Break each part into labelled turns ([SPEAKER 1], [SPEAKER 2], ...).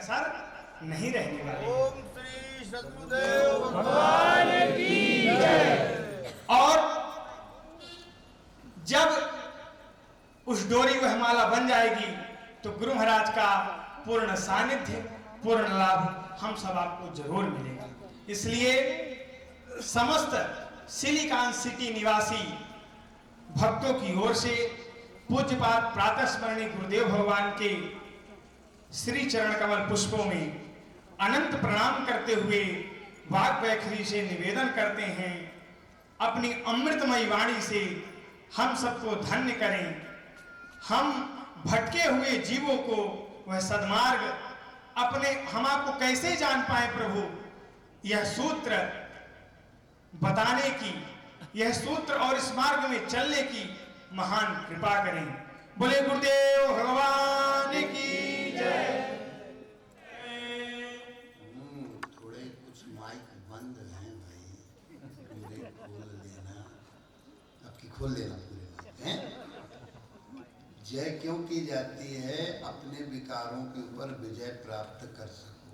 [SPEAKER 1] कसर नहीं रहने वाली।
[SPEAKER 2] ओम श्री सद्गुरुदेव भगवान की जय।
[SPEAKER 1] और जब उस डोरी वह माला बन जाएगी तो गुरु महाराज का पूर्ण सानिध्य, पूर्ण लाभ हम सब आपको जरूर मिलेगा। इसलिए समस्त सिलिकॉन सिटी निवासी भक्तों की ओर से पूज्यपाद प्रातः स्मरणीय गुरुदेव भगवान के श्री चरण कमल पुष्पों में अनंत प्रणाम करते हुए वाक वैखरी से निवेदन करते हैं, अपनी अमृतमयी वाणी से हम सबको धन्य करें। हम भटके हुए जीवों को वह सद्मार्ग अपने हम आपको कैसे जान पाए प्रभु, यह सूत्र बताने की, यह सूत्र और इस मार्ग में चलने की महान कृपा करें। बोले गुरुदेव भगवान की जय।
[SPEAKER 3] थोड़े कुछ माइक बंद हैं भाई, पूरे खोल लेना, आपकी खोल लेना पूरे हैं। जय क्यों की जाती है? अपने विकारों के ऊपर विजय प्राप्त कर सको।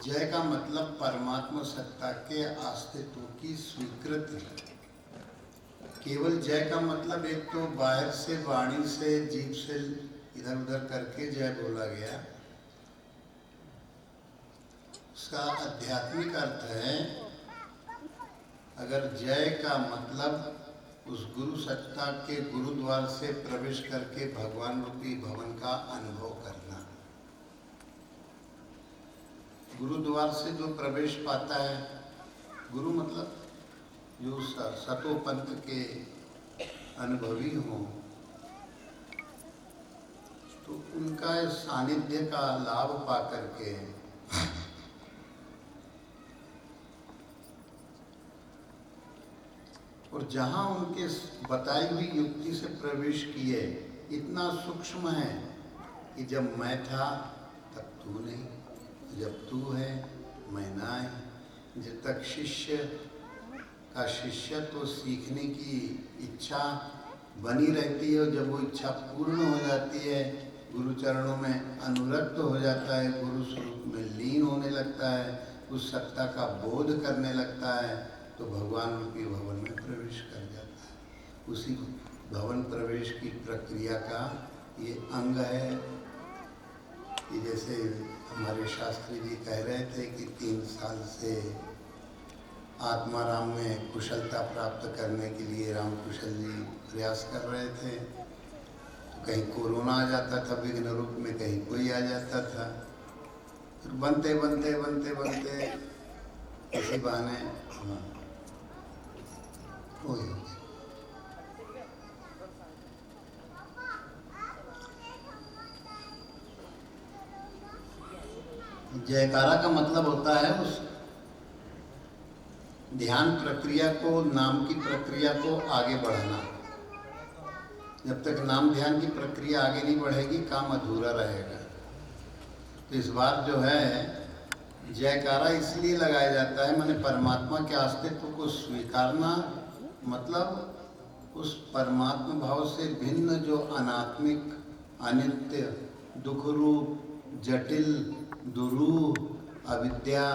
[SPEAKER 3] जय का मतलब परमात्मा सत्ता के अस्तित्व की स्वीकृति। केवल जय का मतलब एक तो बाहर से वाणी से जीभ से इधर उधर करके जय बोला गया, उसका आध्यात्मिक अर्थ है अगर जय का मतलब उस गुरु सत्ता के गुरुद्वार से प्रवेश करके भगवान रूपी भवन का अनुभव करना। गुरुद्वार से जो प्रवेश पाता है, गुरु मतलब जो सतो पंथ के अनुभवी हों, तो उनका सानिध्य का लाभ पा करके और जहाँ उनके बताई हुई युक्ति से प्रवेश किए, इतना सूक्ष्म है कि जब मैं था तब तू नहीं, जब तू है मैं ना है। जब तक शिष्य का शिष्यत्व सीखने की इच्छा बनी रहती है और जब वो इच्छा पूर्ण हो जाती है, गुरु चरणों में अनुरक्त हो जाता है, गुरु स्वरूप में लीन होने लगता है, उस सत्ता का बोध करने लगता है, तो भगवान रूपी भवन में प्रवेश कर जाता है। उसी भवन प्रवेश की प्रक्रिया का ये अंग है कि जैसे हमारे शास्त्री जी कह रहे थे कि 3 साल से आत्माराम में कुशलता प्राप्त करने के लिए राम कुशल जी प्रयास कर रहे थे। तो कहीं कोरोना आ जाता था विघ्न रूप में, कहीं कोई आ जाता था, फिर बनते बनते बनते बनते इसी बहाने वही हो गया। जयकारा का मतलब होता है उस ध्यान प्रक्रिया को, नाम की प्रक्रिया को आगे बढ़ाना। जब तक नाम ध्यान की प्रक्रिया आगे नहीं बढ़ेगी, काम अधूरा रहेगा। तो इस बार जो है जयकारा इसलिए लगाया जाता है, माने परमात्मा के अस्तित्व को स्वीकारना, मतलब उस परमात्मा भाव से भिन्न जो अनात्मिक, अनित्य, दुख रूप, जटिल, दुरूह, अविद्या,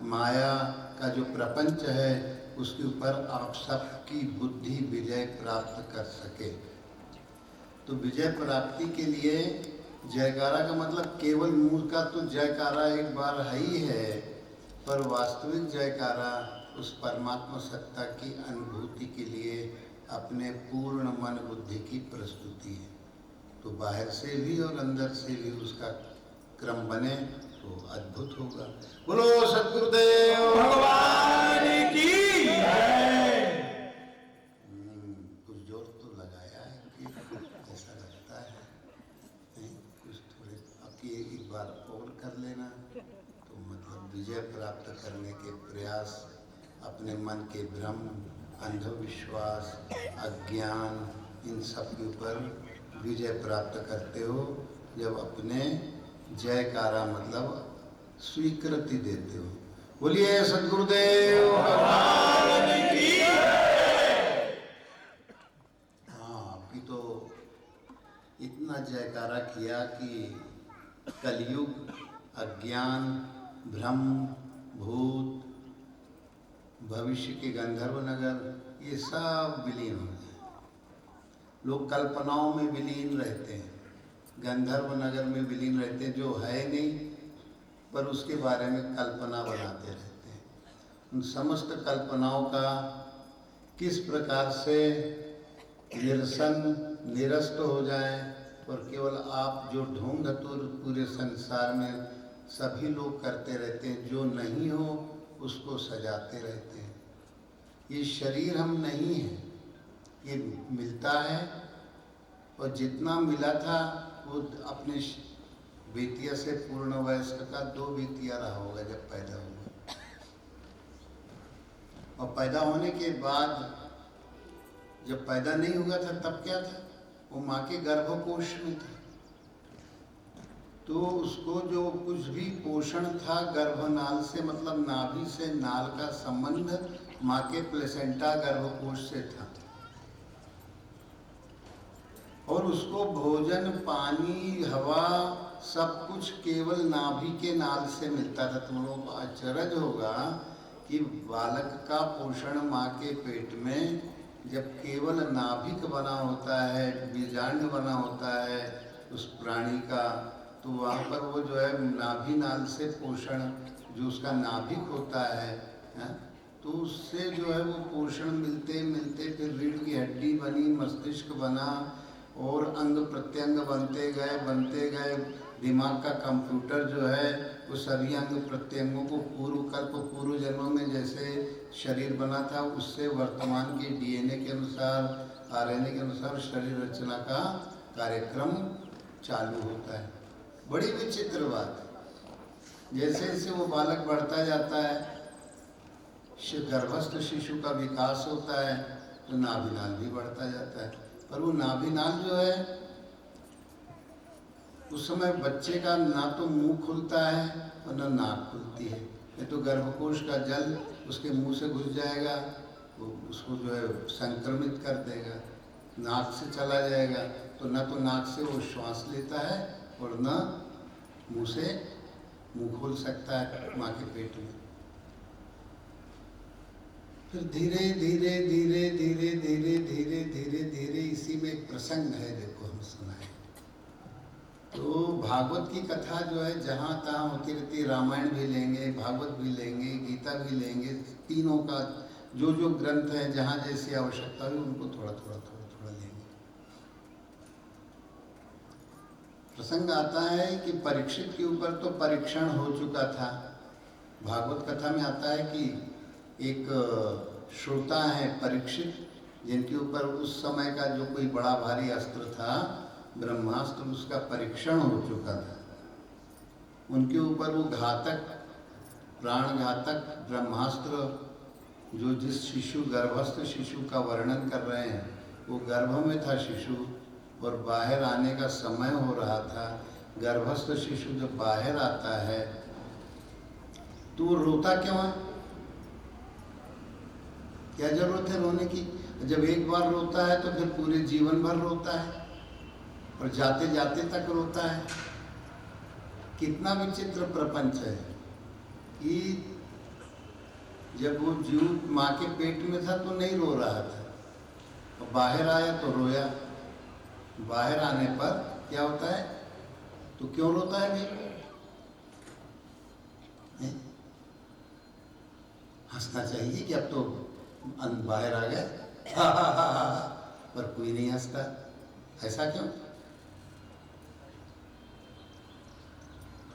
[SPEAKER 3] माया का जो प्रपंच है, उसके ऊपर आप सबकी बुद्धि विजय प्राप्त कर सके। तो विजय प्राप्ति के लिए जयकारा का मतलब केवल मुंह का तो जयकारा एक बार है ही है, पर वास्तविक जयकारा उस परमात्मा सत्ता की अनुभूति के लिए अपने पूर्ण मन बुद्धि की प्रस्तुति है। तो बाहर से भी और अंदर से भी उसका क्रम बने तो अद्भुत होगा। बोलो सद्गुरुदेव भगवान की जय। कुछ जोर तो लगाया है कि ऐसा लगता है नहीं, कुछ थोड़े आपकी एक बार और कर लेना तो मतलब विजय प्राप्त करने के प्रयास, अपने मन के भ्रम, अंधविश्वास, अज्ञान, इन सब के ऊपर विजय प्राप्त करते हो जब अपने जयकारा मतलब स्वीकृति देते हो। बोलिए सद्गुरुदेव भगवान की जय। हाँ, अभी तो इतना जयकारा किया कि कलयुग, अज्ञान, भ्रम, भूत, भविष्य के गंधर्व नगर, ये सब विलीन हो जाए। लोग कल्पनाओं में विलीन रहते हैं, गंधर्व नगर में विलीन रहते हैं, जो है नहीं पर उसके बारे में कल्पना बनाते रहते हैं। उन समस्त कल्पनाओं का किस प्रकार से निरस्त हो जाए और केवल आप जो ढूंढ धतूर पूरे संसार में सभी लोग करते रहते हैं, जो नहीं हो उसको सजाते रहते हैं। ये शरीर हम नहीं हैं, ये मिलता है और जितना मिला था वो अपने बेतिया से पूर्ण वयस्क का 2 बेतिया रहा होगा जब पैदा हुआ, और पैदा होने के बाद जब पैदा नहीं हुआ था तब क्या था, वो माँ के गर्भकोश में था। तो उसको जो कुछ भी पोषण था गर्भनाल से, मतलब नाभि से नाल का संबंध माँ के प्लेसेंटा गर्भकोश से था, और उसको भोजन, पानी, हवा सब कुछ केवल नाभि के नाल से मिलता था। तुम लोगों को आश्चर्य होगा कि बालक का पोषण माँ के पेट में जब केवल नाभिक बना होता है, बीजांड बना होता है उस प्राणी का, तो वहाँ पर वो जो है नाभि नाल से पोषण, जो उसका नाभिक होता है, तो उससे जो है वो पोषण मिलते मिलते फिर रीढ़ की हड्डी बनी, मस्तिष्क बना और अंग प्रत्यंग बनते गए। दिमाग का कंप्यूटर जो है वो सभी अंग प्रत्यंगों को पूर्व जन्मों में जैसे शरीर बना था, उससे वर्तमान के डीएनए के अनुसार, आरएनए के अनुसार शरीर रचना का कार्यक्रम चालू होता है। बड़ी विचित्र बात, जैसे जैसे वो बालक बढ़ता जाता है, गर्भस्थ शिशु का विकास होता है, तो नाभिनाल भी बढ़ता जाता है। पर वो नाभिनाल जो है उस समय बच्चे का ना तो मुंह खुलता है और ना नाक खुलती है। ये तो गर्भकोश का जल उसके मुंह से घुस जाएगा, वो उसको जो है संक्रमित कर देगा, नाक से चला जाएगा, तो न तो नाक से वो श्वास लेता है और न मुंह से मुंह खोल सकता है माँ के पेट में। फिर धीरे धीरे धीरे धीरे धीरे धीरे धीरे धीरे इसी में एक प्रसंग है, देखो हम सुनाए। तो भागवत की कथा जो है जहाँ तहाँ होती रहती है, रामायण भी लेंगे, भागवत भी लेंगे, गीता भी लेंगे, तीनों का जो जो ग्रंथ है जहाँ जैसी आवश्यकता हुई उनको थोड़ा थोड़ा लेंगे। प्रसंग आता है कि परीक्षित के ऊपर तो परीक्षण हो चुका था। भागवत कथा में आता है कि एक श्रोता है परीक्षित, जिनके ऊपर उस समय का जो कोई बड़ा भारी अस्त्र था, ब्रह्मास्त्र, उसका परीक्षण हो चुका था। उनके ऊपर वो घातक, प्राण घातक ब्रह्मास्त्र, जो जिस शिशु, गर्भस्थ शिशु का वर्णन कर रहे हैं, वो गर्भ में था शिशु और बाहर आने का समय हो रहा था। गर्भस्थ शिशु जब बाहर आता है तो वो रोता क्यों है? क्या जरूरत है रोने की? जब एक बार रोता है तो फिर पूरे जीवन भर रोता है और जाते जाते तक रोता है। कितना विचित्र प्रपंच है कि जब वो जीव माँ के पेट में था तो नहीं रो रहा था, और बाहर आया तो रोया। बाहर आने पर क्या होता है? तो क्यों रोता है भाई? हंसना चाहिए कि अब तो बाहर आ गया, पर कोई नहीं हंसता। ऐसा क्यों?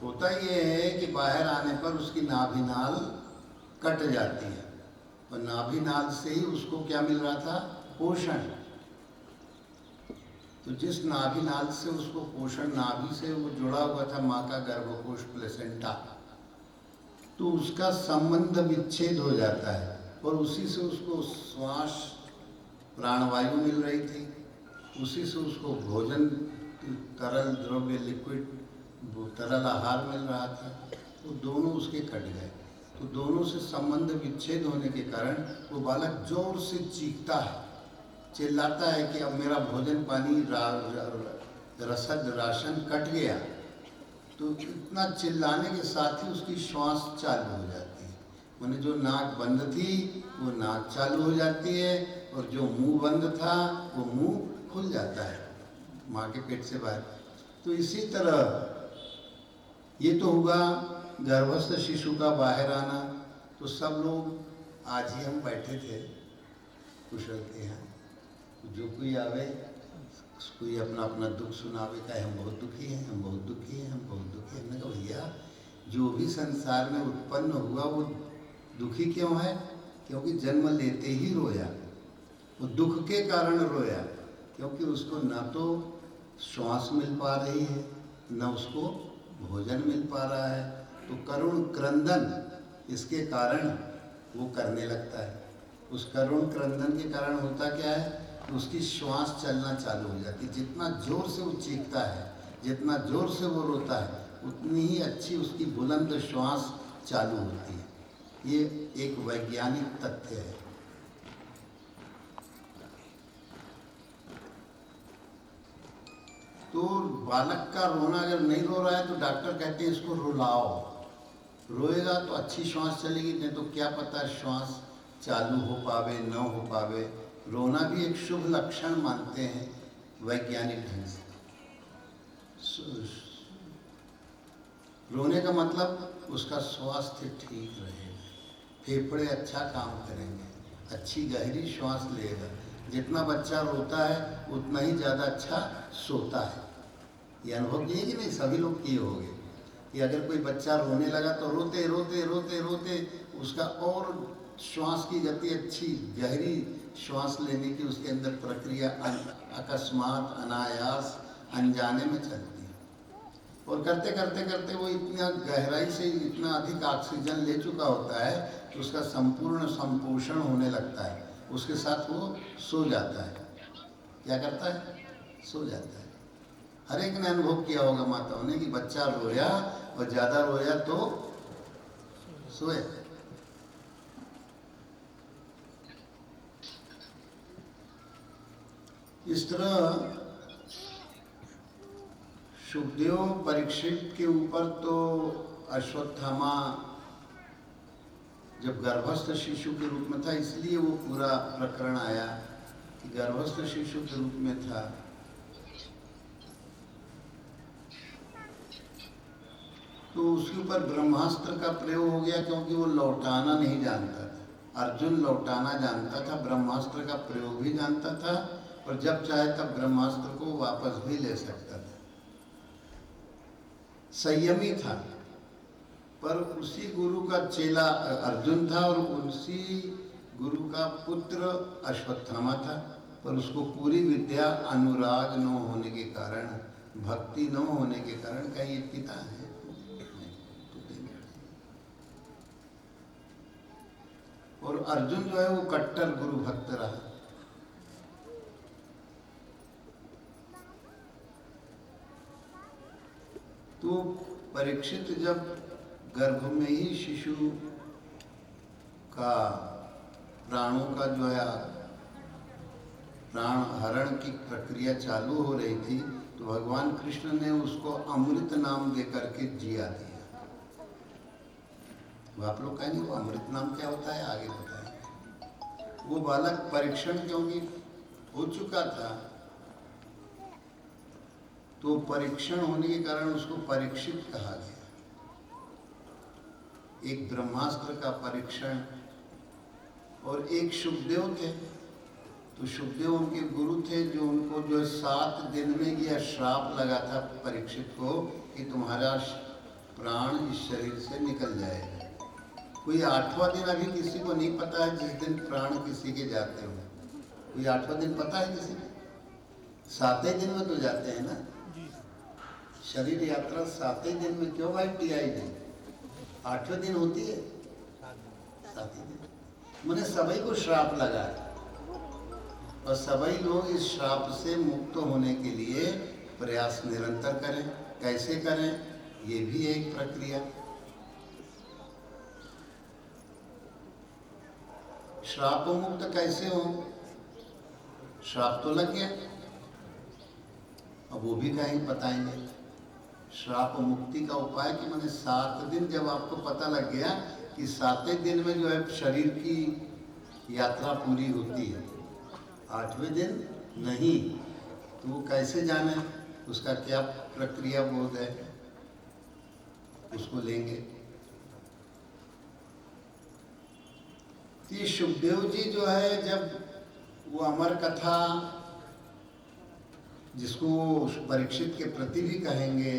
[SPEAKER 3] होता ये है कि बाहर आने पर उसकी नाभिनाल कट जाती है, और नाभिनाल से ही उसको क्या मिल रहा था? पोषण। तो जिस नाभिनाल से उसको पोषण, नाभि से वो जुड़ा हुआ था माँ का गर्भकोश प्लेसेंटा, तो उसका संबंध विच्छेद हो जाता है और उसी से उसको श्वास, प्राणवायु मिल रही थी, उसी से उसको भोजन, तरल द्रव्य, लिक्विड, तरल आहार मिल रहा था। तो दोनों उसके कट गए। तो दोनों से संबंध विच्छेद होने के कारण वो बालक जोर से चीखता है, चिल्लाता है कि अब मेरा भोजन पानी, रसद, राशन कट गया। तो इतना चिल्लाने के साथ ही उसकी श्वास चालू हो जाती है। मैंने जो नाक बंद थी वो नाक चालू हो जाती है, और जो मुंह बंद था वो मुंह खुल जाता है माँ के पेट से बाहर। तो इसी तरह ये तो हुआ गर्भस्थ शिशु का बाहर आना। तो सब लोग आज ही हम बैठे थे कुशल के यहाँ, जो कोई आवे कोई अपना अपना दुख सुनावे, कहे हम बहुत दुखी हैं, हम बहुत दुखी हैं, हम बहुत दुखी हैं। हमने कहा भैया जो भी संसार में उत्पन्न हुआ वो दुखी क्यों है? क्योंकि जन्म लेते ही रोया, वो दुख के कारण रोया, क्योंकि उसको न तो श्वास मिल पा रही है न उसको भोजन मिल पा रहा है। तो करुण क्रंदन इसके कारण वो करने लगता है। उस करुण क्रंदन के कारण होता क्या है? उसकी श्वास चलना चालू हो जाती है। जितना जोर से वो चीखता है, जितना जोर से वो रोता है, उतनी ही अच्छी उसकी बुलंद श्वास चालू होती है। ये एक वैज्ञानिक तथ्य है। तो बालक का रोना अगर नहीं रो रहा है तो डॉक्टर कहते हैं इसको रुलाओ, रोएगा तो अच्छी श्वास चलेगी, नहीं तो क्या पता श्वास चालू हो पावे न हो पावे। रोना भी एक शुभ लक्षण मानते हैं वैज्ञानिक ढंग से। रोने का मतलब उसका स्वास्थ्य ठीक रहेगा, फेफड़े अच्छा काम करेंगे, अच्छी गहरी श्वास लेगा। जितना बच्चा रोता है उतना ही ज़्यादा अच्छा सोता है। ये अनुभव किए कि नहीं? सभी लोग किए होंगे कि अगर कोई बच्चा रोने लगा तो रोते रोते रोते रोते उसका और श्वास की गति अच्छी गहरी श्वास लेने की उसके अंदर प्रक्रिया अकस्मात अनायास अनजाने में चलती है। और करते करते करते वो इतना गहराई से इतना अधिक ऑक्सीजन ले चुका होता है कि उसका संपूर्ण संपोषण होने लगता है। उसके साथ वो सो जाता है। क्या करता है? सो जाता है। हर एक ने अनुभव किया होगा माताओं ने कि बच्चा रोया और ज़्यादा रोया तो सोए। इस तरह सुखदेव परीक्षित के ऊपर तो अश्वत्थामा जब गर्भस्थ शिशु के रूप में था इसलिए वो पूरा प्रकरण आया कि गर्भस्थ शिशु के रूप में था। तो उसके ऊपर ब्रह्मास्त्र का प्रयोग हो गया क्योंकि वो लौटाना नहीं जानता था। अर्जुन लौटाना जानता था, ब्रह्मास्त्र का प्रयोग भी जानता था, और जब चाहे तब ब्रह्मास्त्र को वापस भी ले सकता था। संयमी था। पर उसी गुरु का चेला अर्जुन था और उसी गुरु का पुत्र अश्वत्थामा था। पर उसको पूरी विद्या अनुराग न होने के कारण, भक्ति न होने के कारण, कहीं ये पिता है और अर्जुन जो है वो कट्टर गुरु भक्त रहा। तो परीक्षित जब गर्भ में ही शिशु का प्राणों का जो है प्राण हरण की प्रक्रिया चालू हो रही थी, तो भगवान कृष्ण ने उसको अमृत नाम दे करके जिया दिया। वो आप लोग कहेंगे वो अमृत नाम क्या होता है, आगे बताएं। वो बालक परीक्षण क्योंकि हो चुका था, तो परीक्षण होने के कारण उसको परीक्षित कहा गया। एक ब्रह्मास्त्र का परीक्षण, और एक शुकदेव थे। तो शुकदेव उनके गुरु थे जो उनको जो 7 दिन में यह श्राप लगा था परीक्षित को कि तुम्हारा प्राण इस शरीर से निकल जाएगा। कोई 8वां दिन अभी किसी को नहीं पता है जिस दिन प्राण किसी के जाते हो। कोई 8वां दिन पता है किसी को? 7वें दिन में तो जाते हैं ना। शरीर यात्रा 7वें दिन में क्यों भाई टीआई दिन? 8वें दिन होती है, 7वें दिन। मैंने सभी को श्राप लगा है और सभी लोग इस श्राप से मुक्त होने के लिए प्रयास निरंतर करें। कैसे करें, ये भी एक प्रक्रिया। श्राप मुक्त कैसे हो? श्राप तो लग गया, अब वो भी कहीं बताएंगे। श्राप मुक्ति का उपाय कि मैंने 7 दिन जब आपको पता लग गया कि 7वें दिन में जो है शरीर की यात्रा पूरी होती है, 8वें दिन नहीं, तो वो कैसे जाने, उसका क्या प्रक्रिया बोध है, उसको लेंगे। तो ये सुखदेव जी जो है, जब वो अमर कथा जिसको परीक्षित के प्रति भी कहेंगे,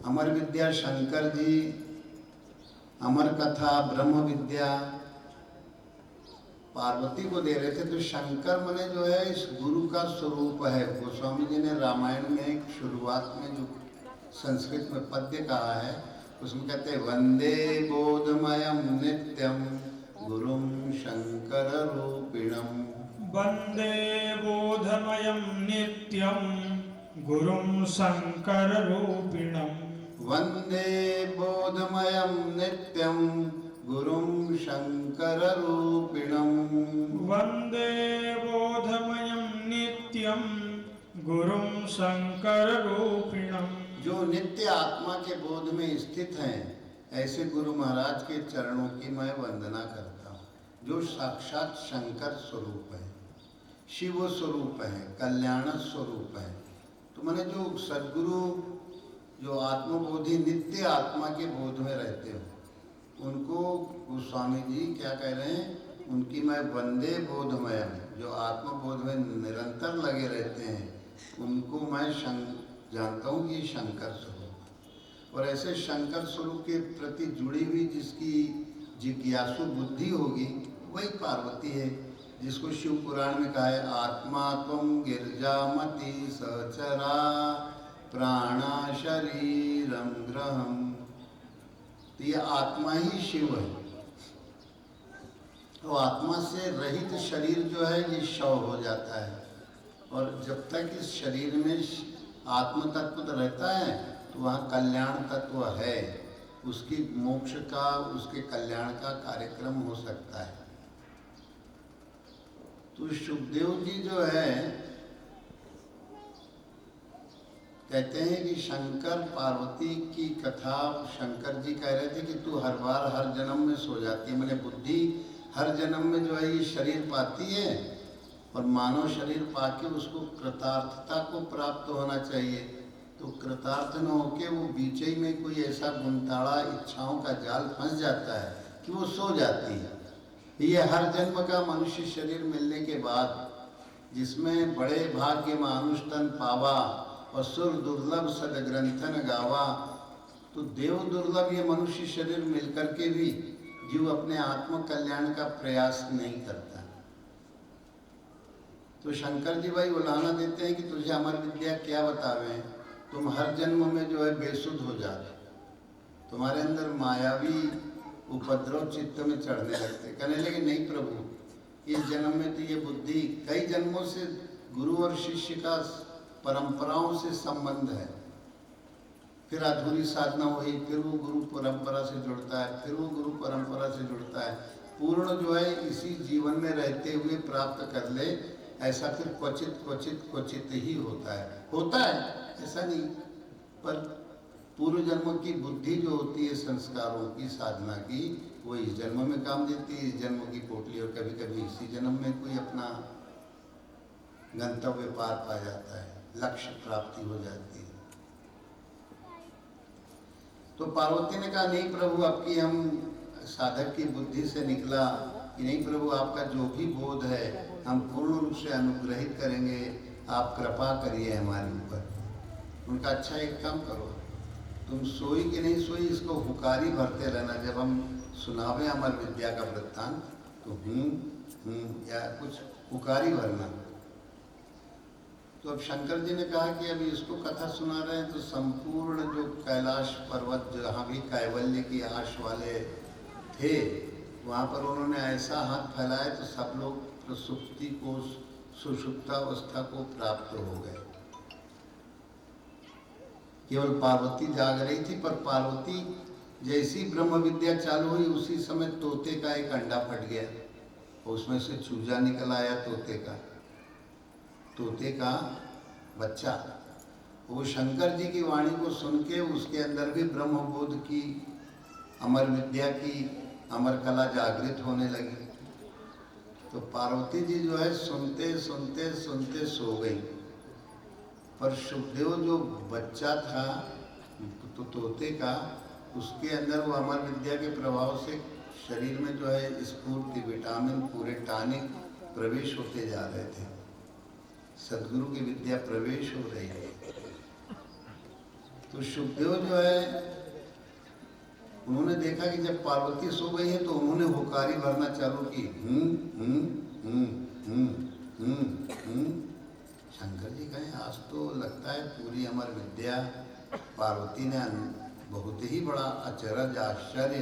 [SPEAKER 3] अमर विद्या शंकर जी, अमर कथा ब्रह्म विद्या पार्वती को दे रहे थे, तो शंकर मने जो है इस गुरु का स्वरूप है। गोस्वामी जी ने रामायण में एक शुरुआत में जो संस्कृत में पद्य कहा है, उसमें कहते हैं वंदे बोधमयम नित्यम गुरुम शंकर रूपिणम।
[SPEAKER 1] वंदे बोधमयं नित्यं गुरुं शंकर रूपिणम्।
[SPEAKER 3] वंदे बोधमयम नित्यम गुरुं शंकर रूपिणम।
[SPEAKER 1] वंदे बोधमयं नित्यं गुरुं शंकर रूपिणम्।
[SPEAKER 3] जो नित्य आत्मा के बोध में स्थित हैं, ऐसे गुरु महाराज के चरणों की मैं वंदना करता हूँ, जो साक्षात शंकर स्वरूप है, शिव स्वरूप है, कल्याण स्वरूप है। तो मैंने जो सद्गुरु जो आत्मबोधि नित्य आत्मा के बोध में रहते हो, उनको गोस्वामी जी क्या कह रहे हैं, उनकी मैं वंदे बोधमय, जो आत्मबोध में निरंतर लगे रहते हैं, उनको मैं जानता हूँ कि शंकर स्वरूप। और ऐसे शंकर स्वरूप के प्रति जुड़ी हुई जिसकी जिज्ञासु बुद्धि होगी, वही पार्वती है, जिसको शिव पुराण में कहा है आत्मा त्वं गिरजामति सचरा प्राणा शरीरम ग्रहम। तो ये आत्मा ही शिव है। तो आत्मा से रहित शरीर जो है ये शव हो जाता है, और जब तक इस शरीर में आत्म तत्व रहता है तो वहाँ कल्याण तत्व है, उसकी मोक्ष का, उसके कल्याण का कार्यक्रम हो सकता है। तो सुखदेव जी जो है कहते हैं कि शंकर पार्वती की कथा, शंकर जी कह रहे थे कि तू हर बार हर जन्म में सो जाती है, मैंने बुद्धि हर जन्म में जो है ये शरीर पाती है, और मानव शरीर पाके उसको कृतार्थता को प्राप्त होना चाहिए। तो कृतार्थ न होके वो बीच ही में कोई ऐसा गुंताड़ा इच्छाओं का जाल फंस जाता है कि वो सो जाती है। ये हर जन्म का मनुष्य शरीर मिलने के बाद, जिसमें बड़े भाग्य मानुष तन पावा और सुर दुर्लभ सदग्रंथन गावा, तो देव दुर्लभ ये मनुष्य शरीर मिलकर के भी जीव अपने आत्म कल्याण का प्रयास नहीं करता। तो शंकर जी भाई उलाहना देते हैं कि तुझे अमर विद्या क्या बतावे, तुम हर जन्म में जो है बेसुध हो जाते, तुम्हारे अंदर मायावी उपद्रव चित्त में चढ़ने लगते। कहने लगे नहीं प्रभु, इस जन्म में तो ये बुद्धि कई जन्मों से गुरु और शिष्य का परंपराओं से संबंध है, फिर अधूरी साधना हुई, फिर वो गुरु परंपरा से जुड़ता है, फिर वो गुरु परंपरा से जुड़ता है, पूर्ण जो है इसी जीवन में रहते हुए प्राप्त कर ले, ऐसा फिर क्वचित क्वचित क्वचित ही होता है ऐसा नहीं। पर पूर्व जन्म की बुद्धि जो होती है संस्कारों की, साधना की, वो इस जन्म में काम देती है, इस जन्म की पोटली, और कभी कभी इसी जन्म में कोई अपना गंतव्य पार पा जाता है, लक्ष्य प्राप्ति हो जाती है। तो पार्वती ने कहा नहीं प्रभु, आपकी हम साधक की बुद्धि से निकला कि नहीं प्रभु, आपका जो भी बोध है हम पूर्ण रूप से अनुग्रहित करेंगे, आप कृपा करिए हमारे ऊपर। उनका अच्छा एक काम करो, तुम सोई कि नहीं सोई इसको हुकारी भरते रहना, जब हम सुनावे अमर विद्या का वृत्तांत तो या कुछ हुकारी भरना। तो अब शंकर जी ने कहा कि अभी इसको कथा सुना रहे हैं, तो संपूर्ण जो कैलाश पर्वत जहाँ भी कैवल्य की आश वाले थे, वहाँ पर उन्होंने ऐसा हाथ फैलाया तो सब लोग प्रसुप्ति को, सुषुप्तावस्था को प्राप्त हो गए। केवल पार्वती जाग रही थी, पर पार्वती जैसी ब्रह्म विद्या चालू हुई उसी समय तोते का एक अंडा फट गया, उसमें से चूजा निकल आया तोते का बच्चा, वो शंकर जी की वाणी को सुन के उसके अंदर भी ब्रह्मबोध की, अमर विद्या की, अमर कला जागृत होने लगी। तो पार्वती जी जो है सुनते सुनते सुनते सो गई। पर सुखदेव जो बच्चा था तो तोते का, उसके अंदर वो अमर विद्या के प्रभाव से शरीर में जो है स्फूर्ति, विटामिन, पूरे टॉनिक प्रवेश होते जा रहे थे। सदगुरु की विद्या प्रवेश हो रही है। तो सुखदेव जो है उन्होंने देखा कि जब पार्वती सो गई है तो उन्होंने हुकारी भरना चालू की। शंकर जी कहें आज तो लगता है पूरी अमर विद्या पार्वती ने, बहुत ही बड़ा अचरज आश्चर्य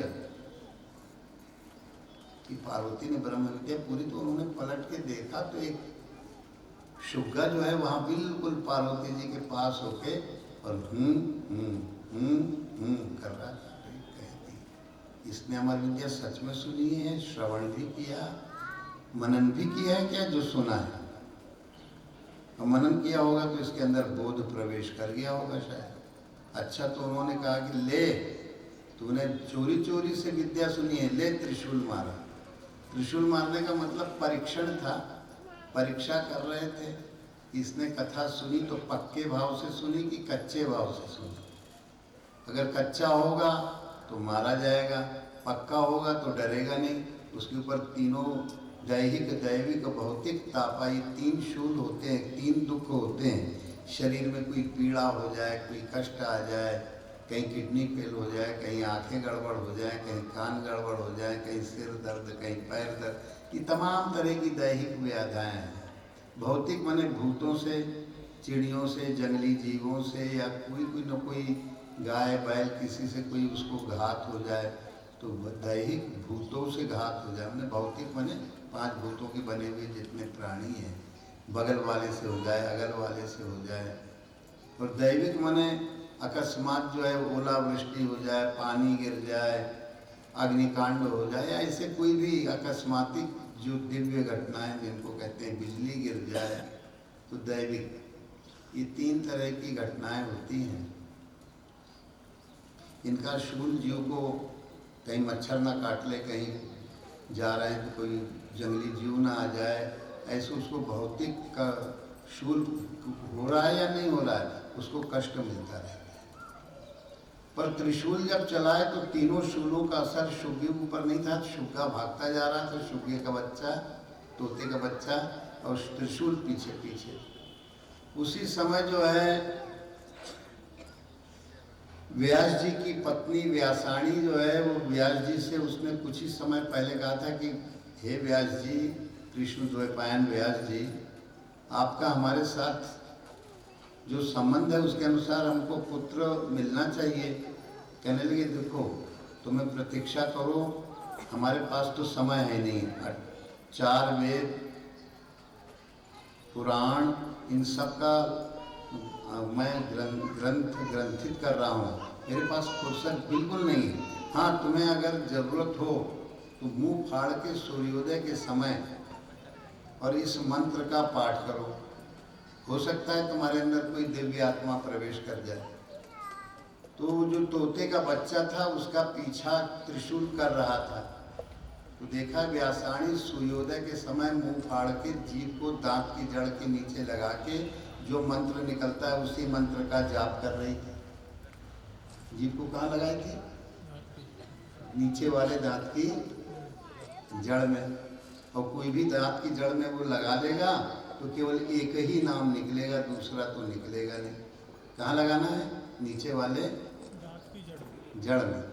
[SPEAKER 3] कि पार्वती ने ब्रह्म विद्या पूरी। तो उन्होंने पलट के देखा तो एक शुगा जो है वहां बिल्कुल पार्वती जी के पास होके और कर रहा था। इसने अमर विद्या सच में सुनी है, श्रवण भी किया, मनन भी किया है क्या जो सुना है? और मनन किया होगा तो इसके अंदर बोध प्रवेश कर गया होगा शायद। अच्छा, तो उन्होंने कहा कि ले, तूने चोरी चोरी से विद्या सुनी है, ले त्रिशूल मारा। त्रिशूल मारने का मतलब परीक्षण था, परीक्षा कर रहे थे। इसने कथा सुनी तो पक्के भाव से सुनी कि कच्चे भाव से सुनी। अगर कच्चा होगा तो मारा जाएगा, पक्का होगा तो डरेगा नहीं। उसके ऊपर तीनों दैहिक, दैविक, भौतिक तापा, ये 3 शूल होते हैं, 3 दुख होते हैं। शरीर में कोई पीड़ा हो जाए, कोई कष्ट आ जाए, कहीं किडनी फेल हो जाए, कहीं आंखें गड़बड़ हो जाए, कहीं कान गड़बड़ हो जाए, कहीं सिर दर्द, कहीं पैर दर्द, ये तमाम तरह की दैहिक व्याधियाँ हैं। भौतिक माने भूतों से, चिड़ियों से, जंगली जीवों से, या कोई न कोई गाय बैल किसी से कोई उसको घात हो जाए तो दैहिक भूतों से घात हो जाए। मैंने भौतिक माने 5 भूतों के बने हुए जितने प्राणी हैं, बगल वाले से हो जाए, अगल वाले से हो जाए। और दैविक माने अकस्मात जो है ओलावृष्टि हो जाए, पानी गिर जाए, अग्निकांड हो जाए, या ऐसे कोई भी अकस्मातिक जो दिव्य घटनाएं जिनको कहते हैं, बिजली गिर जाए, तो दैविक। ये 3 तरह की घटनाएं होती हैं। इनका शूल जीव को कहीं मच्छर ना काट ले, कहीं जा रहे हैं तो कोई जंगली जीव ना आ जाए, ऐसे उसको भौतिक का शूल हो रहा है या नहीं हो रहा है, उसको कष्ट मिलता रहता है। पर त्रिशूल जब चलाए तो तीनों शूलों का असर शुगे के ऊपर नहीं था। शुगा भागता जा रहा था, शुगे का बच्चा, तोते का बच्चा, और त्रिशूल पीछे पीछे। उसी समय जो है व्यास जी की पत्नी व्यासाणी जो है, वो व्यास जी से उसने कुछ ही समय पहले कहा था कि हे व्यास जी, कृष्ण द्वैपायन व्यास जी, आपका हमारे साथ जो संबंध है उसके अनुसार हमको पुत्र मिलना चाहिए। कहने लगे देखो, तुम्हें प्रतीक्षा करो, हमारे पास तो समय है नहीं। 4 वेद, पुराण, इन सब का मैं ग्रंथित कर रहा हूँ, मेरे पास फुर्सत बिल्कुल नहीं है। हाँ, तुम्हें अगर ज़रूरत हो तो मुंह फाड़ के सूर्योदय के समय और इस मंत्र का पाठ करो, हो सकता है तुम्हारे अंदर कोई दिव्य आत्मा प्रवेश कर जाए। तो जो तोते का बच्चा था उसका पीछा त्रिशूल कर रहा था, तो देखा व्यासाणी सूर्योदय के समय मुंह फाड़ के जीभ को दांत की जड़ के नीचे लगा के जो मंत्र निकलता है उसी मंत्र का जाप कर रही थी। जीभ को कहाँ लगाई थी? नीचे वाले दांत की जड़ में। और कोई भी दांत की जड़ में वो लगा देगा तो केवल एक ही नाम निकलेगा, दूसरा तो निकलेगा नहीं। कहाँ लगाना है? नीचे वाले जड़ में।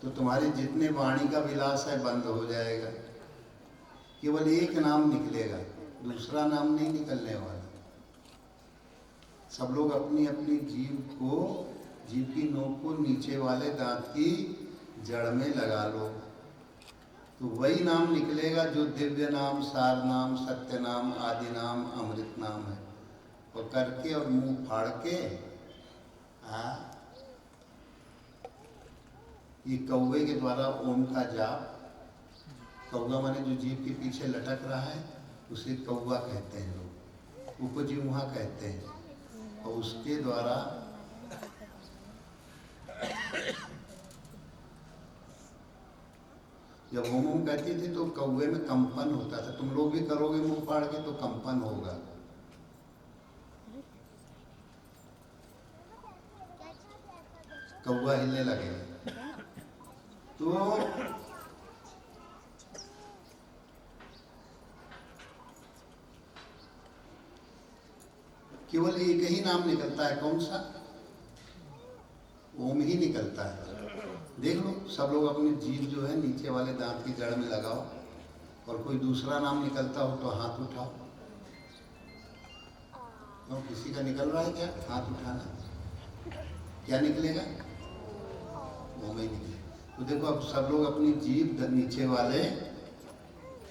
[SPEAKER 3] तो तुम्हारे जितने वाणी का विलास है बंद हो जाएगा, केवल एक नाम निकलेगा, दूसरा नाम नहीं निकलने वाला। सब लोग अपनी अपनी जीभ को, जीभ की नोक को नीचे वाले दांत की जड़ में लगा लो, तो वही नाम निकलेगा जो दिव्य नाम, सार नाम, सत्य नाम, आदि नाम, अमृत नाम है। और करके और मुंह फाड़ के ये कौवे के द्वारा ओम का जाप। कौवा माने जो जीभ के पीछे लटक रहा है उसे कौवा कहते हैं लोग, उपजीवा कहते हैं। और उसके द्वारा जब ओम ओम कहती थी तो कौवे में कंपन होता था। तुम लोग भी करोगे मुंह फाड़ के तो कंपन होगा। कौवा हिलने लगेगा। तो केवल एक ही नाम निकलता है, कौन सा? ओम ही निकलता है। देख लो, सब लोग अपनी जीभ जो है नीचे वाले दांत की जड़ में लगाओ, और कोई दूसरा नाम निकलता हो तो हाथ उठाओ। तो किसी का निकल रहा है क्या? हाथ उठाना। क्या निकलेगा? ओम ही निकलेगा। तो देखो, अब सब लोग अपनी जीभ नीचे वाले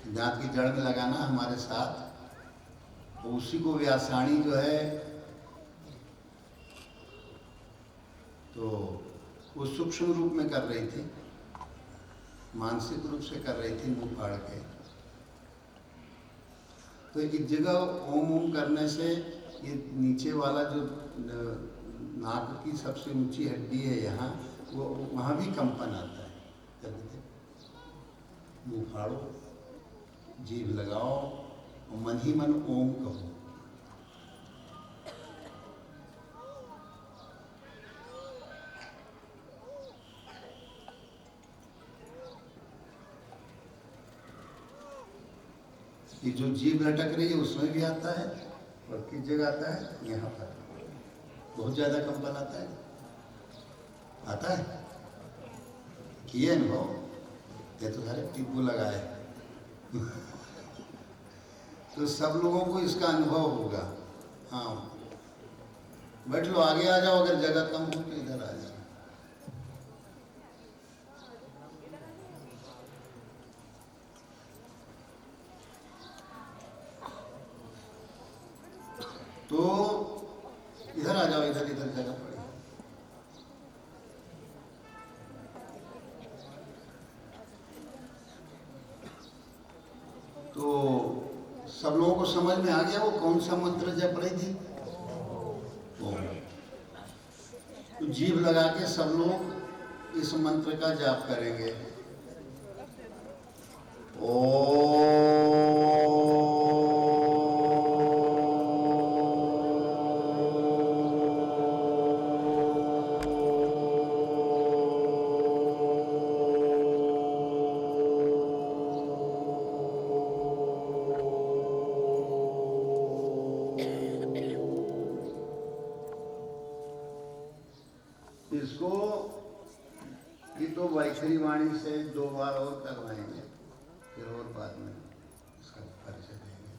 [SPEAKER 3] दांत की जड़ में लगाना हमारे साथ। तो उसी को व्यासाणी जो है तो वो सूक्ष्म रूप में कर रही थी, मानसिक रूप से कर रही थी मुंह फाड़ के। तो एक जगह ओम ओम करने से ये नीचे वाला जो नाक की सबसे ऊंची हड्डी है यहाँ, वो वहाँ भी कंपन आता है। कहते मुंह फाड़ो, जीभ लगाओ और मन ही मन ओम कहो। ये जो जीभ लटक रही है उसमें भी आता है, और किस जगह आता है? यहाँ पर बहुत ज्यादा कंपन आता है। आता है? किए अनुभव? ये तो सारे टिब्बू लगाए। तो सब लोगों को इसका अनुभव होगा। हाँ, बैठ लो, आगे आ जाओ। अगर जगह कम हो तो इधर आ जाओ। तो इधर आ जाओ, इधर इधर जगह पड़ी। तो सब लोगों को समझ में आ गया वो कौन सा मंत्र जप रही थी? ओम। तो जीभ लगा के सब लोग इस मंत्र का जाप करेंगे। इसको ये तो वैखरी वाणी से 2 बार और करवाएंगे, फिर और बाद में इसका परिचय देंगे।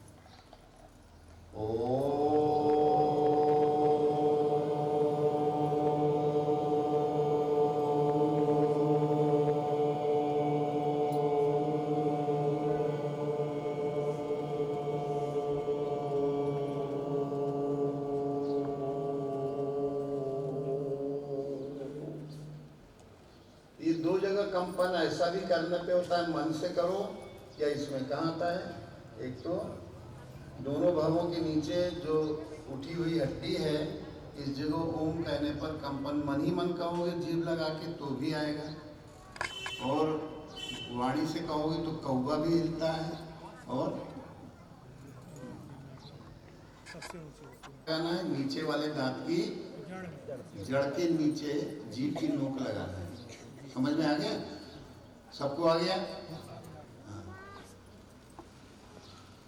[SPEAKER 3] ये 2 जगह कंपन ऐसा भी करने पे होता है, मन से करो या इसमें कहाँ आता है? एक तो दोनों भावों के नीचे जो उठी हुई हड्डी है, इस जगह ओम कहने पर कंपन मन ही मन कहोगे जीभ लगा के तो भी आएगा, और वाणी से कहोगे तो कौवा भी हिलता है। और कहना है नीचे वाले दांत की जड़ के नीचे जीभ की नोक लगाना है। समझ में आ गया? सबको आ गया? हाँ।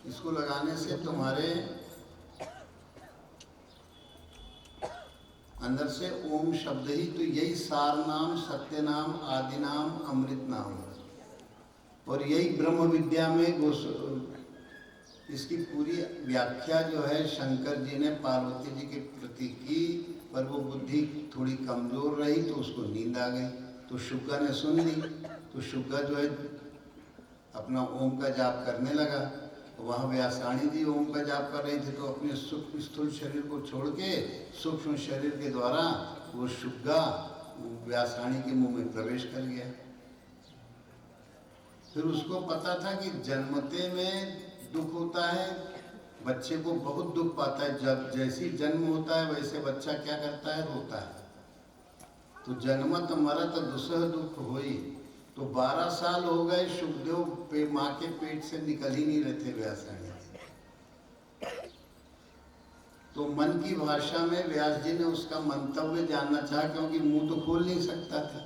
[SPEAKER 3] इसको लगाने से तुम्हारे अंदर से ओम शब्द ही, तो यही सार नाम, सत्य नाम, आदि नाम, अमृत नाम, और यही ब्रह्म विद्या में इसकी पूरी व्याख्या जो है शंकर जी ने पार्वती जी के प्रति की, पर वो बुद्धि थोड़ी कमजोर रही तो उसको नींद आ गई। तो शुक्र ने सुन ली, तो शुक्र जो है अपना ओम का जाप करने लगा। वहाँ व्यासाणी जी ओम का जाप कर रही थी, तो अपने सूक्ष्म स्थूल शरीर को छोड़ के सूक्ष्म शरीर के द्वारा वो शुक्गा व्यासाणी के मुंह में प्रवेश कर गया। फिर उसको पता था कि जन्मते में दुख होता है, बच्चे को बहुत दुख पाता है। जब जैसी जन्म होता है वैसे बच्चा क्या करता है, रोता है। तो जन्मत मरत दुसह दुख होई। तो 12 साल हो गए सुखदेव पे माँ के पेट से निकल ही नहीं रहे थे व्यासायन। तो मन की भाषा में व्यास जी ने उसका मंतव्य जानना चाहा, क्योंकि मुंह तो खोल नहीं सकता था।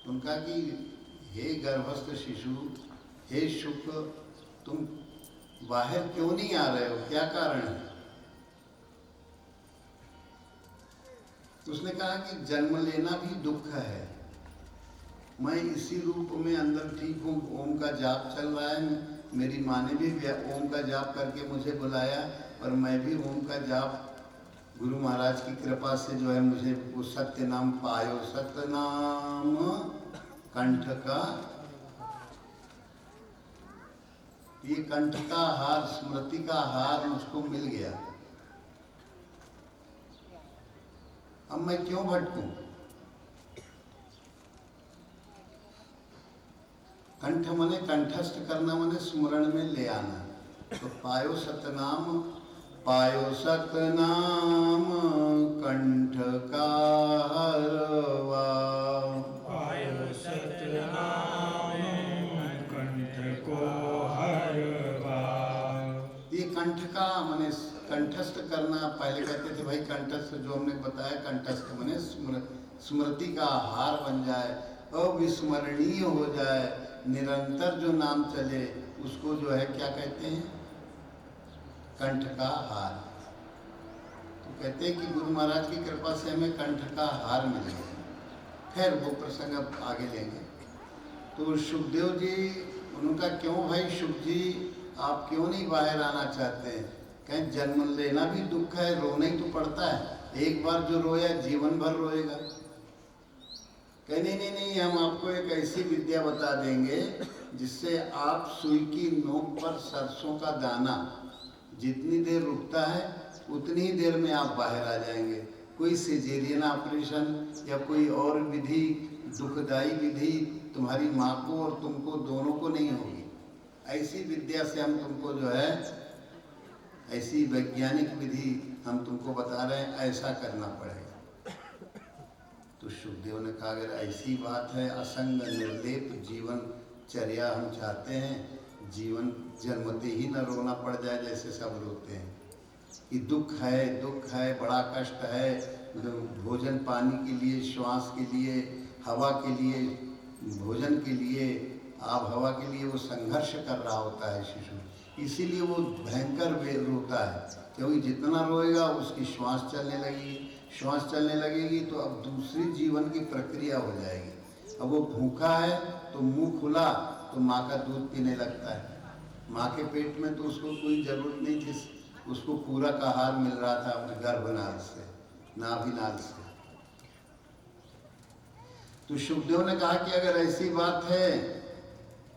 [SPEAKER 3] उनका कि हे गर्भस्थ शिशु, हे शुक, तुम बाहर क्यों नहीं आ रहे हो, क्या कारण है? तो उसने कहा कि जन्म लेना भी दुख है, मैं इसी रूप में अंदर ठीक हूँ। ओम का जाप चल रहा है, मेरी माँ ने भी ओम का जाप करके मुझे बुलाया, और मैं भी ओम का जाप गुरु महाराज की कृपा से जो है मुझे वो सत्य नाम पायो। सत्य नाम कंठ का, ये कंठ का हार, स्मृति का हार मुझको मिल गया। अब मैं क्यों भटकूं? कंठ मने कंठस्थ करना, मने स्मरण में ले आना। तो पायो सतनाम, पायो सतनाम कंठ का हरवा,
[SPEAKER 1] पायो सतनाम कंठ को हरवा।
[SPEAKER 3] ये कंठ का मने कंठस्थ करना। पहले कहते थे भाई कंठस्थ, जो हमने बताया कंठस्थ मने स्मृति का हार बन जाए, अविस्मरणीय हो जाए, निरंतर जो नाम चले उसको जो है क्या कहते हैं, कंठ का हार। तो कहते हैं कि गुरु महाराज की कृपा से हमें कंठ का हार मिल गया। खैर वो प्रसंग अब आगे लेंगे। तो सुखदेव जी, उनका क्यों भाई शुक जी आप क्यों नहीं बाहर आना चाहते हैं? कहें जन्म लेना भी दुख है, रोना ही तो पड़ता है। एक बार जो रोया जीवन भर रोएगा। कहें नहीं नहीं नहीं, हम आपको एक ऐसी विद्या बता देंगे जिससे आप सुई की नोक पर सरसों का दाना जितनी देर रुकता है उतनी ही देर में आप बाहर आ जाएंगे। कोई सिजेरियन ऑपरेशन या कोई और विधि, दुखदाई विधि तुम्हारी माँ को और तुमको दोनों को नहीं होगी। ऐसी विद्या से हम तुमको जो है, ऐसी वैज्ञानिक विधि हम तुमको बता रहे हैं, ऐसा करना पड़ेगा। तो सुखदेव ने कहा अगर ऐसी बात है, असंग निर्लेप जीवन चर्या हम चाहते हैं, जीवन जन्मते ही न रोना पड़ जाए जैसे सब रोते हैं कि दुख है, बड़ा कष्ट है, भोजन पानी के लिए, श्वास के लिए, हवा के लिए, भोजन के लिए, आब हवा के लिए वो संघर्ष कर रहा होता है शिशु। इसीलिए वो भयंकर रोता है, क्योंकि जितना रोएगा उसकी श्वास चलने लगेगी, श्वास चलने लगेगी तो अब दूसरी जीवन की प्रक्रिया हो जाएगी। अब वो भूखा है तो मुंह खुला तो माँ का दूध पीने लगता है। माँ के पेट में तो उसको कोई जरूरत नहीं थी, उसको पूरा का आहार मिल रहा था अपने गर्भनाल से, नाभिनाल से। तो सुखदेव ने कहा कि अगर ऐसी बात है,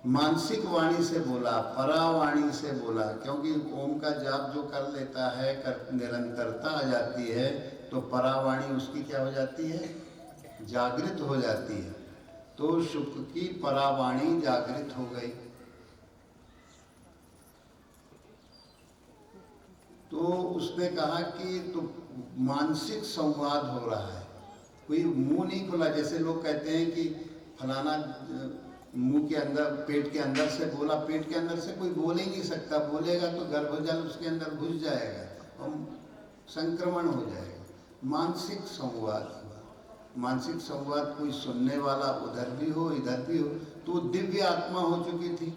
[SPEAKER 3] मानसिक वाणी से बोला, परावाणी से बोला, क्योंकि ओम का जाप जो कर लेता है, निरंतरता आ जाती है, तो परावाणी उसकी क्या हो जाती है, जागृत हो जाती है। तो शुक की परावाणी जागृत हो गई। तो उसने कहा कि तो मानसिक संवाद हो रहा है, कोई मुंह नहीं खुला। जैसे लोग कहते हैं कि फलाना मुंह के अंदर, पेट के अंदर से बोला, पेट के अंदर से कोई बोल ही नहीं सकता, बोलेगा तो गर्भजल उसके अंदर घुस जाएगा और संक्रमण हो जाएगा। मानसिक संवाद हुआ। मानसिक संवाद, कोई सुनने वाला उधर भी हो इधर भी हो। तो दिव्य आत्मा हो चुकी थी,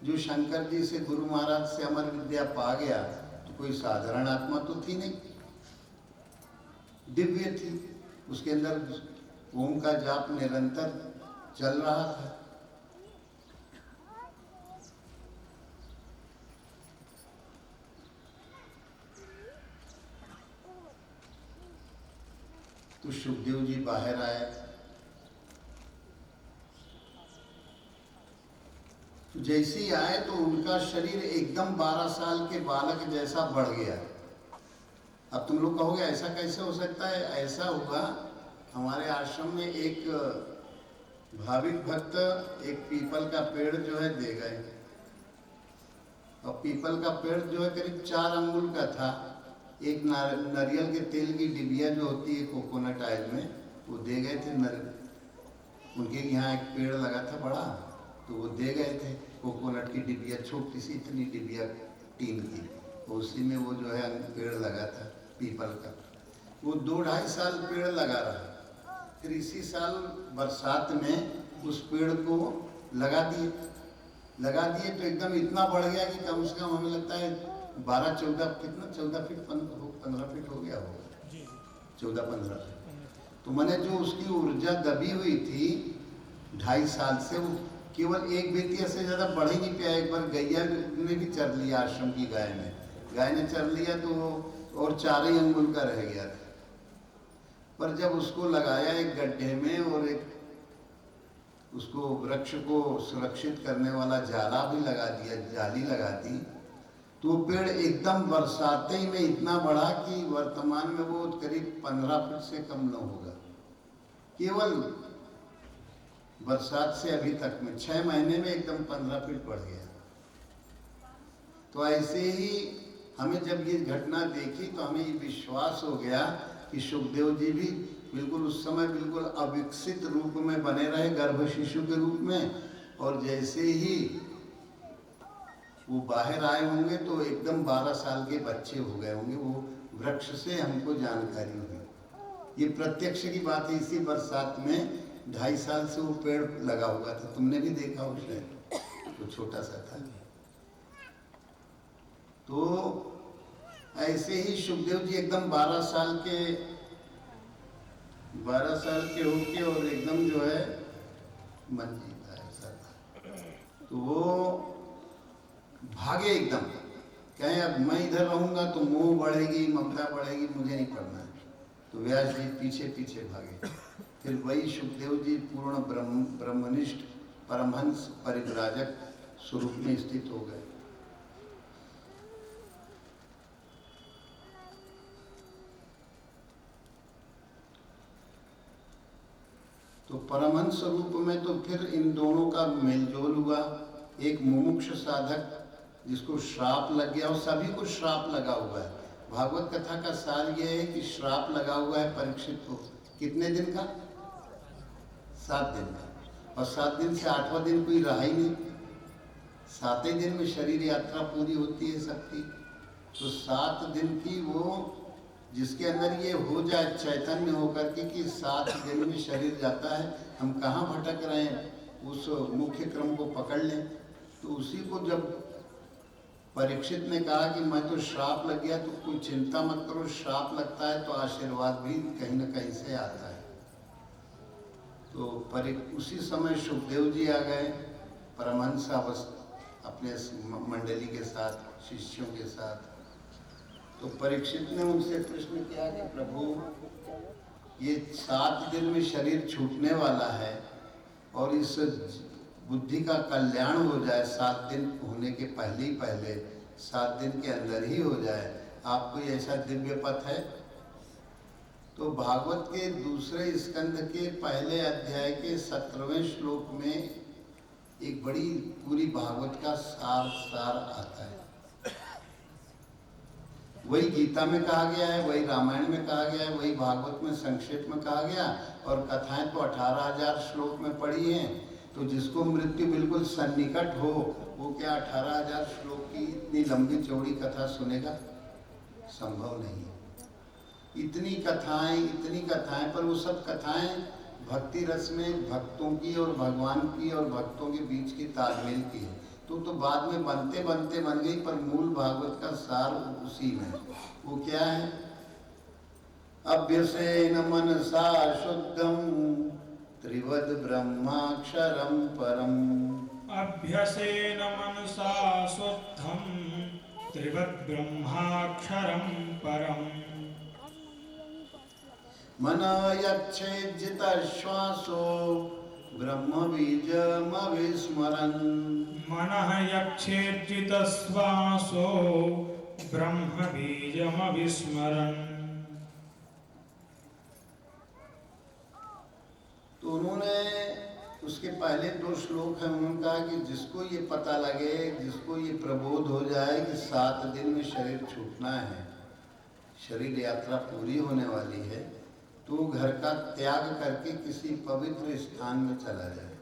[SPEAKER 3] जो शंकर जी से, गुरु महाराज से अमर विद्या पा गया, तो कोई साधारण आत्मा तो थी नहीं, दिव्य थी। उसके अंदर ओम का जाप निरंतर चल रहा था। तो सुखदेव जी बाहर आए। तो जैसे ही आए तो उनका शरीर एकदम 12 साल के बालक जैसा बढ़ गया। अब तुम लोग कहोगे ऐसा कैसे हो सकता है? ऐसा हुआ, हमारे आश्रम में एक भाविक भक्त एक पीपल का पेड़ जो है दे गए। और पीपल का पेड़ जो है करीब 4 अंगुल का था। एक नारियल के तेल की डिबिया जो होती है कोकोनट ऑयल में, वो दे गए थे। उनके यहाँ एक पेड़ लगा था बड़ा, तो वो दे गए थे कोकोनट की डिबिया, छोटी सी इतनी डिबिया टीन की, उसी में वो जो है पेड़ लगा था पीपल का। वो 2-2.5 साल पेड़ लगा रहा। फिर इसी साल बरसात में उस पेड़ को लगा दिए तो एकदम इतना बढ़ गया कि कम से कम हमें लगता है 12-14 कितना 14 फीट 15 फीट हो गया होगा, 14-15 फीट। तो मैंने जो उसकी ऊर्जा दबी हुई थी 2.5 साल से, वो केवल एक बेतिया से ज़्यादा बढ़ ही नहीं पाया। एक बार गैया ने भी चर लिया, आश्रम की गाय ने चर लिया तो और 4 ही अंगुल का रह गया था। पर जब उसको लगाया एक गड्ढे में और एक उसको वृक्ष को सुरक्षित करने वाला जाला भी लगा दिया, जाली लगा दी, तो पेड़ एकदम बरसाते ही में इतना बढ़ा कि वर्तमान में वो करीब 15 फीट से कम न होगा। केवल बरसात से अभी तक में 6 महीने में एकदम 15 फीट बढ़ गया। तो ऐसे ही हमें जब ये घटना देखी तो हमें ये विश्वास हो गया कि सुखदेव जी भी बिल्कुल उस समय बिल्कुल अविकसित रूप में बने रहे, गर्भ शिशु के रूप में, और जैसे ही वो बाहर आए होंगे तो एकदम 12 साल के बच्चे हो गए होंगे। वो वृक्ष से हमको जानकारी हुई। ये प्रत्यक्ष की बात है। इसी बरसात में 2.5 साल से वो पेड़ लगा हुआ था, तुमने भी देखा उसे, तो छोटा सा था। तो ऐसे ही सुखदेव जी एकदम 12 साल के होके और एकदम जो है मन जीता ऐसा था। तो वो भागे एकदम, कहें अब मैं इधर रहूंगा तो मोह बढ़ेगी, ममता बढ़ेगी, मुझे नहीं पढ़ना है। तो व्यास जी पीछे पीछे भागे। फिर वही सुखदेव जी पूर्ण ब्रह्मनिष्ठ परमहंस परिव्राजक स्वरूप में स्थित हो गए। तो परमहंस स्वरूप में तो फिर इन दोनों का मेलजोल हुआ। एक मुमुक्ष साधक जिसको श्राप लग गया, और सभी को श्राप लगा हुआ है। भागवत कथा का सार यह है कि श्राप लगा हुआ है परीक्षित को। कितने दिन का? 7 दिन का। और 7 दिन से 8वां दिन कोई रहा ही नहीं। 7वें दिन में शरीर यात्रा पूरी होती है सबकी। तो 7 दिन की वो जिसके अंदर ये हो जाए चैतन्य होकर के कि 7 दिन में शरीर जाता है, हम कहाँ भटक रहे हैं, उस मुख्य क्रम को पकड़ लें। तो उसी को जब परीक्षित ने कहा कि मैं तो श्राप लग गया, तो कोई चिंता मत करो, श्राप लगता है तो आशीर्वाद भी कहीं न कहीं से आता है। तो उसी समय सुखदेव जी आ गए, परमहंस अपने मंडली के साथ, शिष्यों के साथ। तो परीक्षित ने उनसे प्रश्न किया कि प्रभु, ये 7 दिन में शरीर छूटने वाला है और इस बुद्धि का कल्याण हो जाए 7 दिन होने के पहले 7 दिन के अंदर ही हो जाए, आपको ऐसा दिव्य पथ है? तो भागवत के दूसरे स्कंद के पहले अध्याय के 17वें श्लोक में एक बड़ी पूरी भागवत का सार आता है। वही गीता में कहा गया है, वही रामायण में कहा गया है, वही भागवत में संक्षेप में कहा गया, और कथाएं तो 18,000 श्लोक में पढ़ी हैं। तो जिसको मृत्यु बिल्कुल सन्निकट हो, वो क्या 18,000 श्लोक की इतनी लंबी चौड़ी कथा सुनेगा? संभव नहीं है। इतनी कथाएं, पर वो सब कथाएं भक्ति रस में भक्तों की और भगवान की और भक्तों के बीच की तालमेल की है। तो बाद में बनते बन गई, पर मूल भागवत का सार उसी में। वो क्या है? अभ्यसेन मनसा शुद्धम त्रिवद ब्रह्माक्षरम परम।
[SPEAKER 1] अभ्यसेन मनसा शुद्धम त्रिवद ब्रह्माक्षरम परम।
[SPEAKER 3] मन यच्छेजित श्वासो ब्रह्म बीजमविस्मरन्।
[SPEAKER 1] मनः यच्छेर्जित श्वासो ब्रह्म बीजमविस्मरन्।
[SPEAKER 3] तो उन्होंने उसके पहले 2 श्लोक हैं, उन्होंने कहा कि जिसको ये पता लगे, जिसको ये प्रबोध हो जाए कि 7 दिन में शरीर छूटना है, शरीर यात्रा पूरी होने वाली है, तो घर का त्याग करके किसी पवित्र स्थान में चला जाए,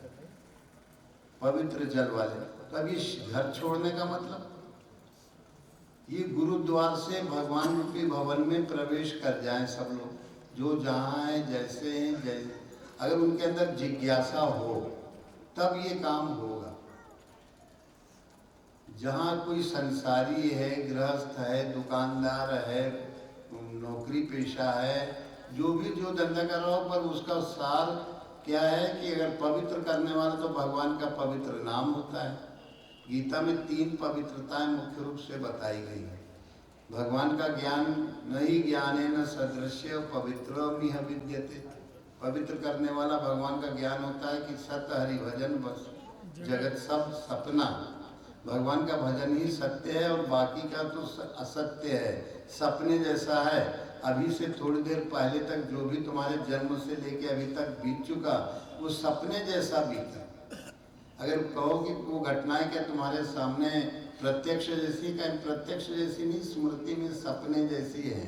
[SPEAKER 3] पवित्र जल वाले। तो अब ये घर छोड़ने का मतलब ये गुरुद्वार से भगवान रूपी भवन में प्रवेश कर जाएं सब लोग, जो जहाँ हैं, जैसे हैं, अगर उनके अंदर जिज्ञासा हो तब ये काम होगा। जहाँ कोई संसारी है, गृहस्थ है, दुकानदार है, नौकरी पेशा है, जो भी जो धंधा कर रहा हो, पर उसका सार क्या है कि अगर पवित्र करने वाला तो भगवान का पवित्र नाम होता है। गीता में 3 पवित्रताएं मुख्य रूप से बताई गई है। भगवान का ज्ञान नहीं ज्ञानेन सदृश्य पवित्रमिह विद्यते। पवित्र करने वाला भगवान का ज्ञान होता है कि सत्य हरि भजन बस जगत सब सपना। भगवान का भजन ही सत्य है और बाकी का तो असत्य है, सपने जैसा है। अभी से थोड़ी देर पहले तक जो भी तुम्हारे जन्म से लेके अभी तक बीत चुका, वो सपने जैसा बीता। अगर कहो कि वो घटनाएं क्या तुम्हारे सामने प्रत्यक्ष जैसी, क्या प्रत्यक्ष जैसी नहीं, स्मृति में सपने जैसी है।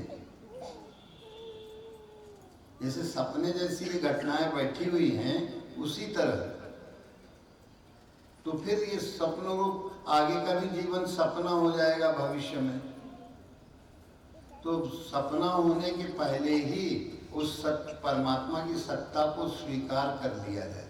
[SPEAKER 3] जैसे सपने जैसी ये घटनाएं बैठी हुई हैं, उसी तरह तो फिर ये सपनों रूप आगे का भी जीवन सपना हो जाएगा भविष्य में। तो सपना होने के पहले ही उस सत्य परमात्मा की सत्ता को स्वीकार कर लिया जाए,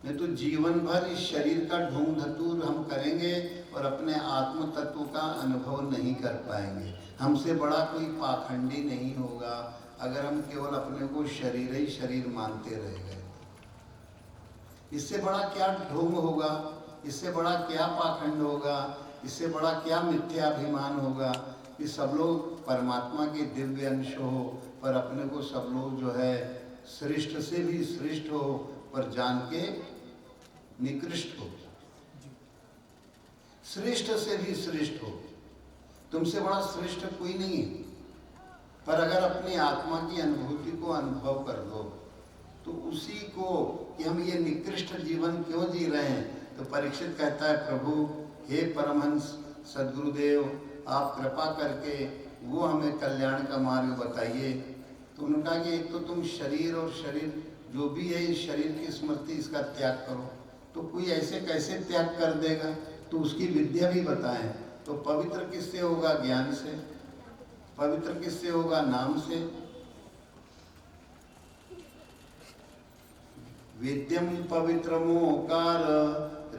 [SPEAKER 3] नहीं तो जीवन भर इस शरीर का ढूंढ धतूर हम करेंगे और अपने आत्म तत्व का अनुभव नहीं कर पाएंगे। हमसे बड़ा कोई पाखंडी नहीं होगा अगर हम केवल अपने को शरीर ही शरीर मानते रह गए। इससे बड़ा क्या ढोंग होगा, इससे बड़ा क्या पाखंड होगा, इससे बड़ा क्या मिथ्याभिमान होगा कि सब लोग परमात्मा के दिव्य अंश हो, पर अपने को सब लोग जो है श्रेष्ठ से भी श्रेष्ठ हो, पर जान के निकृष्ट हो, श्रेष्ठ से भी श्रेष्ठ हो। तुमसे बड़ा श्रेष्ठ कोई नहीं है। पर अगर अपनी आत्मा की अनुभूति को अनुभव कर लो तो उसी को कि हम ये निकृष्ट जीवन क्यों जी रहे हैं, तो परीक्षित कहता है प्रभु हे परमहंस सद्गुरुदेव, आप कृपा करके वो हमें कल्याण का मार्ग बताइए। तो उन्होंने कहा कि एक तो तुम शरीर और शरीर जो भी है, इस शरीर की स्मृति, इसका त्याग करो। तो कोई ऐसे कैसे त्याग कर देगा, तो उसकी विद्या भी बताएं। तो पवित्र किससे होगा? ज्ञान से। पवित्र किससे होगा? नाम से। वेद्यम पवित्रमोकार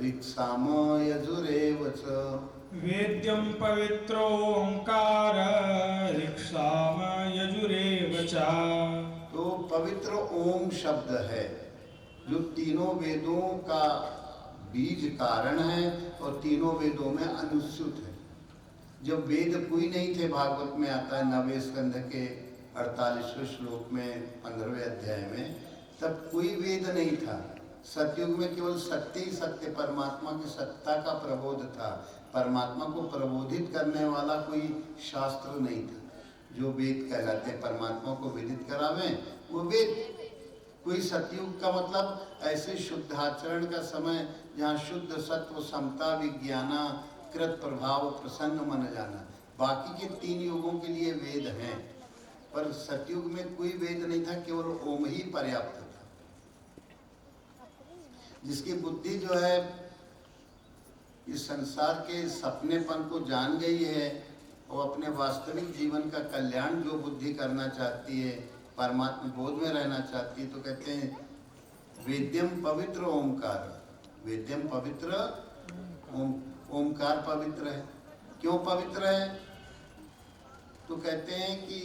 [SPEAKER 3] ऋक्साम यजुरेव च।
[SPEAKER 1] वेद्यम पवित्रोंकार ऋक्साम यजुरेव च।
[SPEAKER 3] तो पवित्र ओम शब्द है जो तीनों वेदों का बीज कारण है और तीनों वेदों में अनुस्यूत है। जब वेद कोई नहीं थे, भागवत में आता है 9वें स्कंध के 48वें श्लोक में 15वें अध्याय में, तब कोई वेद नहीं था। सतयुग में केवल सत्य ही सत्य, परमात्मा की सत्ता का प्रबोध था। परमात्मा को प्रबोधित करने वाला कोई शास्त्र नहीं था जो वेद कहलाते। परमात्मा को विदित करावे वो वेद। कोई सतयुग का मतलब ऐसे शुद्धाचरण का समय जहाँ शुद्ध सत्व समता विज्ञाना कृत प्रभाव प्रसन्न मन जाना। बाकी के 3 युगों के लिए वेद हैं, पर सतयुग में कोई वेद नहीं था, केवल ओम ही पर्याप्त था। जिसकी बुद्धि जो है इस संसार के सपनेपन को जान गई है और अपने वास्तविक जीवन का कल्याण जो बुद्धि करना चाहती है, परमात्मा बोध में रहना चाहती है, तो कहते हैं वेद्यम पवित्र ओंकार। वेद्यम पवित्र ओंकार पवित्र है। क्यों पवित्र है? तो कहते हैं कि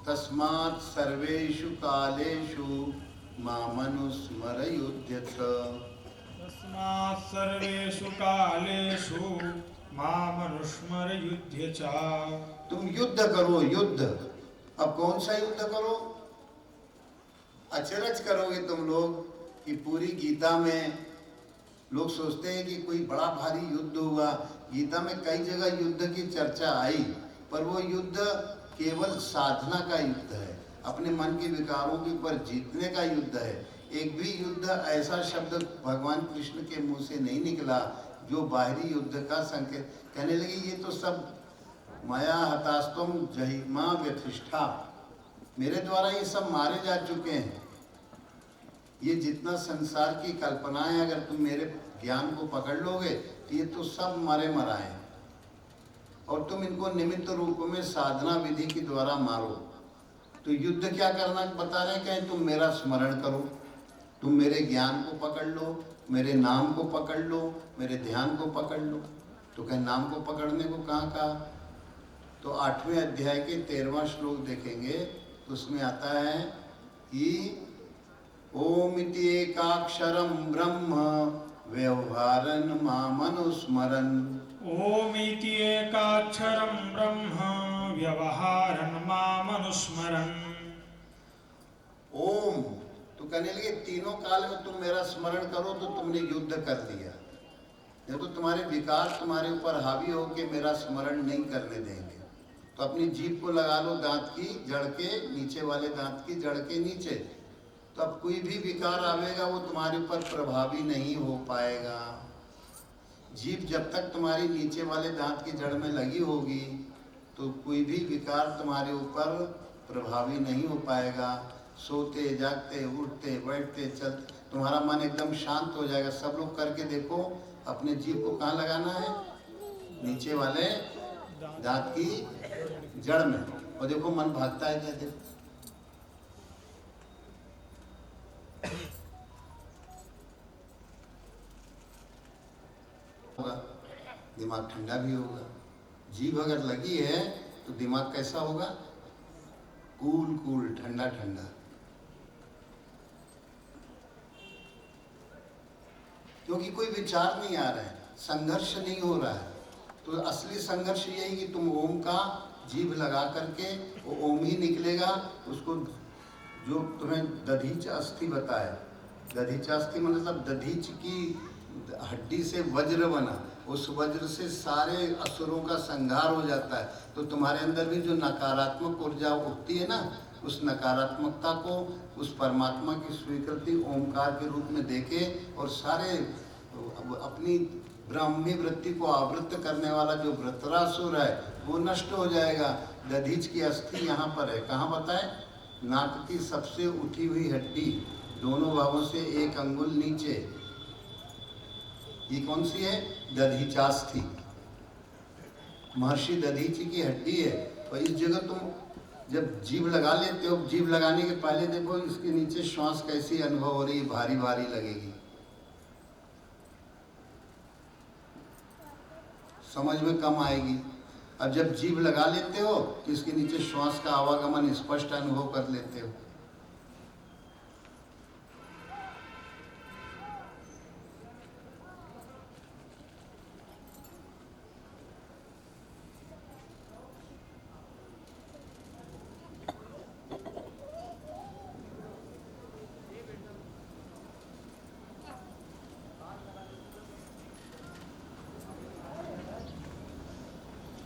[SPEAKER 3] तस्मात् सर्वेषु कालेषु मामनुस्मरयुध्यथ।
[SPEAKER 1] तस्मात् सर्वेषु कालेषु मामनुस्मरयुध्यथ।
[SPEAKER 3] तुम युद्ध करो, युद्ध। अब कौन सा युद्ध करो? अचरज करोगे तुम लोग कि पूरी गीता में लोग सोचते हैं कि कोई बड़ा भारी युद्ध हुआ। गीता में कई जगह युद्ध की चर्चा आई, पर वो युद्ध केवल साधना का युद्ध है, अपने मन के विकारों के ऊपर जीतने का युद्ध है। एक भी युद्ध ऐसा शब्द भगवान कृष्ण के मुंह से नहीं निकला जो बाहरी युद्ध का संकेत। कहने लगे ये तो सब माया हतास्तम जहिमा व्यथिष्ठा, मेरे द्वारा ये सब मारे जा चुके हैं। ये जितना संसार की कल्पनाएं अगर तुम मेरे ज्ञान को पकड़ लोगे तो ये तो सब मरे मराए हैं, और तुम इनको निमित्त रूप में साधना विधि के द्वारा मारो। तो युद्ध क्या करना बता रहे हैं, कहें तुम मेरा स्मरण करो, तुम मेरे ज्ञान को पकड़ लो, मेरे नाम को पकड़ लो, मेरे ध्यान को पकड़ लो। तो कहें नाम को पकड़ने को कहाँ कहा? तो 8वें अध्याय के 13वां श्लोक देखेंगे तो उसमें आता है कि ओम इति एकाक्षरम ब्रह्म व्यवहारन मामनुस्मरन्।
[SPEAKER 1] ओम इति एकाक्षरम ब्रह्म व्यवहारन मामनुस्मरन्।
[SPEAKER 3] ओम तो कहने लगे तीनों काल में तुम मेरा स्मरण करो तो तुमने युद्ध कर दिया। नहीं तो तुम्हारे विकार तुम्हारे ऊपर हावी होकर मेरा स्मरण नहीं करने देंगे। तो अपनी जीभ को लगा लो दांत की जड़ के नीचे वाले दांत की जड़ के नीचे, तो अब कोई भी विकार आवेगा वो तुम्हारे ऊपर प्रभावी नहीं हो पाएगा। जीभ जब तक तुम्हारी नीचे वाले दांत की जड़ में लगी होगी तो कोई भी विकार तुम्हारे ऊपर प्रभावी नहीं हो पाएगा। सोते जागते उठते बैठते चलते तुम्हारा मन एकदम शांत हो जाएगा। सब लोग करके देखो, अपने जीभ को कहाँ लगाना है? नीचे वाले दांत की जड़ में, और देखो मन भागता है क्या? देखो होगा, दिमाग ठंडा भी होगा। जीभ अगर लगी है तो दिमाग कैसा होगा? कूल कूल, ठंडा ठंडा। क्योंकि कोई विचार नहीं आ रहा है, संघर्ष नहीं हो रहा है। तो असली संघर्ष यही कि तुम ओम का जीभ लगा करके वो ओम ही निकलेगा। उसको जो तुम्हें दधीच अस्थि बताया, दधीच अस्थि मतलब दधीच की हड्डी से वज्र बना, उस वज्र से सारे असुरों का संहार हो जाता है। तो तुम्हारे अंदर भी जो नकारात्मक ऊर्जा उठती है ना, उस नकारात्मकता को उस परमात्मा की स्वीकृति ओमकार के रूप में देके, और सारे अपनी ब्राह्मी वृत्ति को आवृत्त करने वाला जो वृत्रासुर है वो नष्ट हो जाएगा। दधीच की अस्थि यहाँ पर है, कहाँ बताए? नाक की सबसे उठी हुई हड्डी, दोनों भागों से 1 अंगुल नीचे, ये कौन सी है? दधीचास्थि, महर्षि दधीची की हड्डी है। और इस जगह तुम जब जीभ लगा लेते हो, जीभ लगाने के पहले देखो इसके नीचे श्वास कैसी अनुभव हो रही है, भारी भारी लगेगी, समझ में कम आएगी। अब जब जीभ लगा लेते हो तो इसके नीचे श्वास का आवागमन स्पष्ट अनुभव कर लेते हो।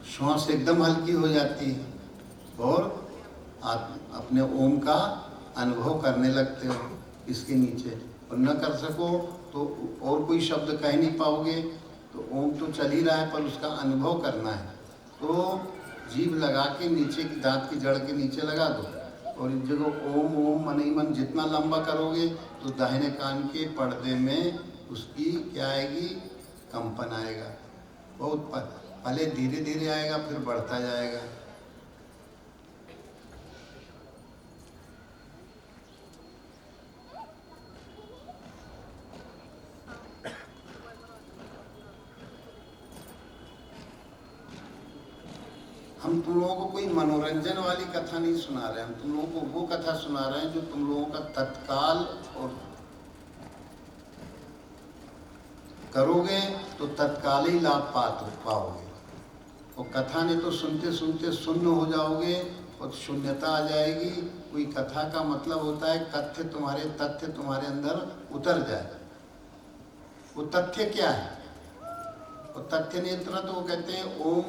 [SPEAKER 3] श्वास एकदम हल्की हो जाती है और आप अपने ओम का अनुभव करने लगते हो इसके नीचे। और न कर सको तो और कोई शब्द कह नहीं पाओगे, तो ओम तो चल ही रहा है पर उसका अनुभव करना है। तो जीभ लगा के नीचे की दांत की जड़ के नीचे लगा दो, और इस जगह ओम ओम मन ही मन जितना लंबा करोगे तो दाहिने कान के पर्दे में उसकी क्या आएगी? कंपन आएगा। बहुत पहले धीरे धीरे आएगा, फिर बढ़ता जाएगा। हम तुम लोगों को कोई मनोरंजन वाली कथा नहीं सुना रहे, हम तुम लोगों को वो कथा सुना रहे हैं जो तुम लोगों का तत्काल और करोगे तो तत्काल ही लाभ पाओगे। और कथा ने तो सुनते सुनते शून्य हो जाओगे और शून्यता आ जाएगी। कोई कथा का मतलब होता है तथ्य तुम्हारे अंदर उतर जाए। वो तथ्य क्या है? और तथ्य नहीं उतरा तो वो कहते हैं ओम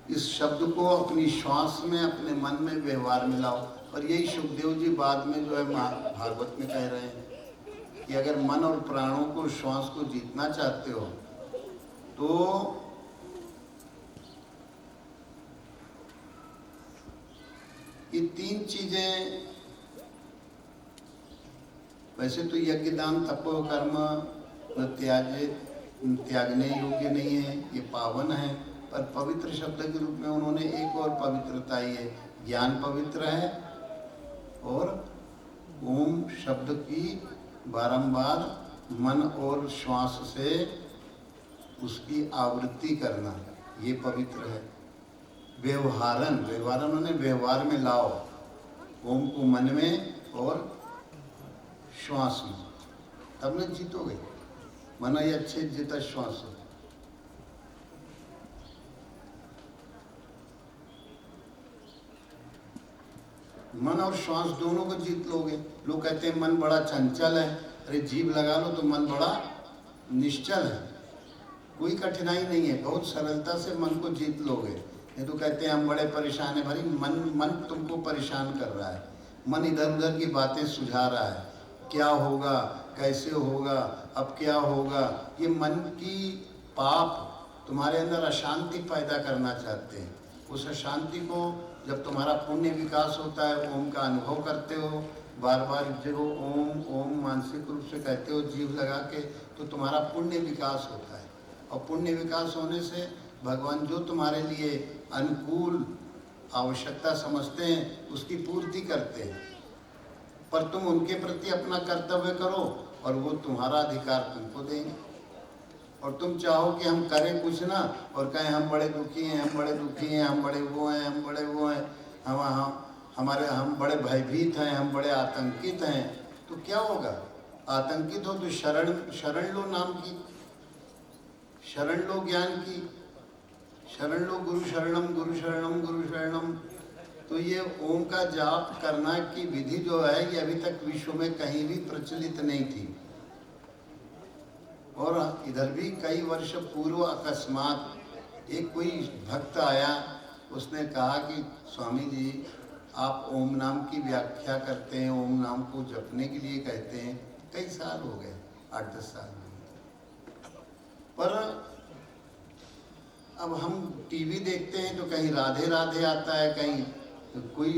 [SPEAKER 3] इस शब्द को अपनी श्वास में, अपने मन में, व्यवहार में लाओ। और यही सुखदेव जी बाद में जो है भागवत में कह रहे हैं कि अगर मन और प्राणों को, श्वास को जीतना चाहते हो तो ये 3 चीजें, वैसे तो यज्ञ दान तपो कर्म त्यागने योग्य नहीं है, ये पावन है, पर पवित्र शब्द के रूप में उन्होंने एक और पवित्रता ही है, ज्ञान पवित्र है और ओम शब्द की बारंबार मन और श्वास से उसकी आवृत्ति करना, ये पवित्र है। व्यवहारन, व्यवहारन ने व्यवहार में लाओ, ओम को मन में और श्वास में, तब न जीतोगे। मन ही अच्छे जीता श्वास। मन और श्वास दोनों को जीत लोगे। लोग कहते हैं मन बड़ा चंचल है, अरे जीभ लगा लो तो मन बड़ा निश्चल है। कोई कठिनाई नहीं है, बहुत सरलता से मन को जीत लोगे। ये तो कहते हैं हम बड़े परेशान हैं, भाई मन तुमको परेशान कर रहा है। मन इधर उधर की बातें सुझा रहा है, क्या होगा, कैसे होगा, अब क्या होगा। ये मन की पाप तुम्हारे अंदर अशांति पैदा करना चाहते हैं। उस अशांति को जब तुम्हारा पुण्य विकास होता है, ओम का अनुभव करते हो, बार बार जब ओम ओम मानसिक रूप से कहते हो जीभ लगा के, तो तुम्हारा पुण्य विकास होता है। और पुण्य विकास होने से भगवान जो तुम्हारे लिए अनुकूल आवश्यकता समझते हैं उसकी पूर्ति करते हैं। पर तुम उनके प्रति अपना कर्तव्य करो और वो तुम्हारा अधिकार तुमको देंगे। और तुम चाहो कि हम करें कुछ ना और कहें हम बड़े दुखी हैं, हम बड़े दुखी हैं, हम बड़े वो हैं, हम बड़े वो हैं, हम बड़े भयभीत हैं, हम बड़े आतंकित हैं, तो क्या होगा? आतंकित हो तो शरण लो नाम की, शरण लो ज्ञान की, शरण लो गुरु शरणम गुरु शरणम गुरु शरणम। तो ये ओम का जाप करना की विधि जो है, ये अभी तक विश्व में कहीं भी प्रचलित नहीं थी। और इधर भी कई वर्ष पूर्व अकस्मात एक कोई भक्त आया, उसने कहा कि स्वामी जी आप ओम नाम की व्याख्या करते हैं, ओम नाम को जपने के लिए कहते हैं, कई साल हो गए, 8-10 साल में। पर अब हम टीवी देखते हैं तो कहीं राधे राधे आता है, कहीं कोई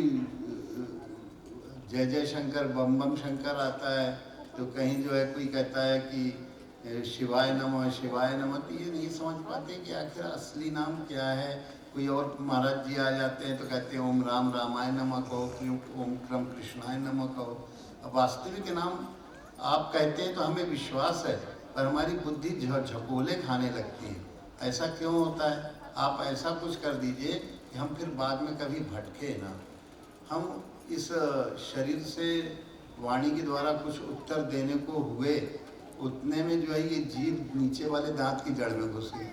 [SPEAKER 3] जय जय शंकर बम बम शंकर आता है, तो कहीं जो है कोई कहता है कि शिवाय नमः शिवाय नमः। तो ये नहीं समझ पाते कि आखिर असली नाम क्या है। कोई और महाराज जी आ जाते हैं तो कहते हैं ओम राम रामाय नमः कहो, ओम क्रम कृष्णाय नमः कहो। अब वास्तविक नाम आप कहते हैं तो हमें विश्वास है, पर हमारी बुद्धि झकोले खाने लगती है। ऐसा क्यों होता है? आप ऐसा कुछ कर दीजिए कि हम फिर बाद में कभी भटके ना। हम इस शरीर से वाणी के द्वारा कुछ उत्तर देने को हुए, उतने में जो है ये जीभ नीचे वाले दांत की जड़ में घुस गई।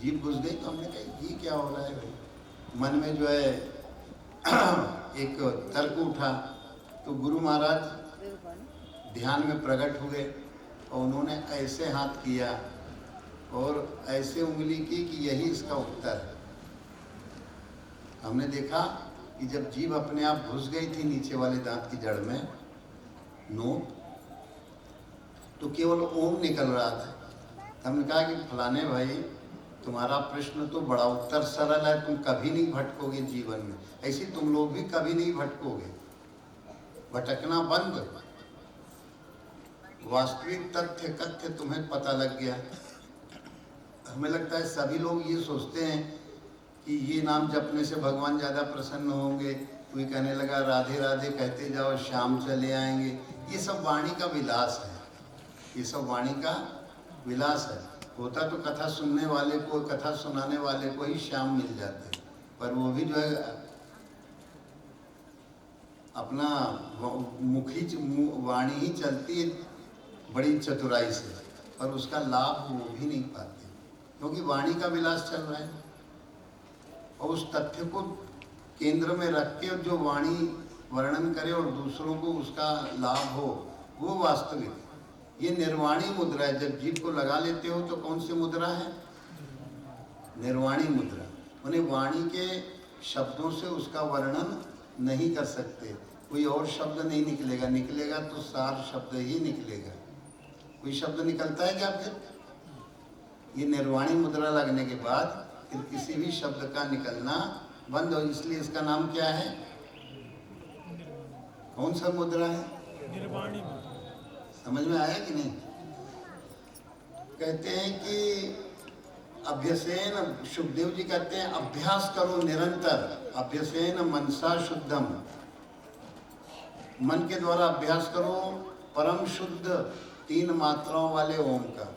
[SPEAKER 3] जीभ घुस गई तो हमने कहा ये क्या हो रहा है भाई। मन में जो है एक तर्क उठा, तो गुरु महाराज ध्यान में प्रकट हुए और उन्होंने ऐसे हाथ किया और ऐसे उंगली की कि यही इसका उत्तर है। हमने देखा कि जब जीभ अपने आप घुस गई थी नीचे वाले दांत की जड़ में, तो केवल ओम निकल रहा था। हमने कहा कि फलाने भाई तुम्हारा प्रश्न तो बड़ा उत्तर सरल है, तुम कभी नहीं भटकोगे जीवन में, ऐसे तुम लोग भी कभी नहीं भटकोगे। भटकना बंद, वास्तविक तथ्य कथ्य तुम्हें पता लग गया। हमें लगता है सभी लोग ये सोचते हैं कि ये नाम जपने से भगवान ज़्यादा प्रसन्न होंगे। कोई कहने लगा राधे राधे कहते जाओ शाम चले आएंगे। ये सब वाणी का विलास है, ये सब वाणी का विलास है। होता तो कथा सुनने वाले को, कथा सुनाने वाले को ही शाम मिल जाते, पर वो भी जो है अपना मुखी वाणी ही चलती है बड़ी चतुराई से, पर उसका लाभ वो भी नहीं पाते, क्योंकि वाणी का विलास चल रहा है। और उस तथ्य को केंद्र में रख के जो वाणी वर्णन करे और दूसरों को उसका लाभ हो, वो वास्तविक। ये निर्वाणी मुद्रा है। जब जीभ को लगा लेते हो तो कौन सी मुद्रा है? निर्वाणी मुद्रा, उन्हें वाणी के शब्दों से उसका वर्णन नहीं कर सकते, कोई और शब्द नहीं निकलेगा, निकलेगा तो सार शब्द ही निकलेगा। कोई शब्द निकलता है क्या फिर? ये निर्वाणी मुद्रा लगने के बाद फिर किसी भी शब्द का निकलना बंद हो, इसलिए इसका नाम क्या है? कौन सा मुद्रा है?
[SPEAKER 4] निर्वाणी।
[SPEAKER 3] समझ में आया कि नहीं? कहते हैं कि अभ्यसेन, सुखदेव जी कहते हैं अभ्यास करो निरंतर, अभ्यसेन मनसा शुद्धम, मन के द्वारा अभ्यास करो परम शुद्ध 3 मात्राओं वाले ओम का।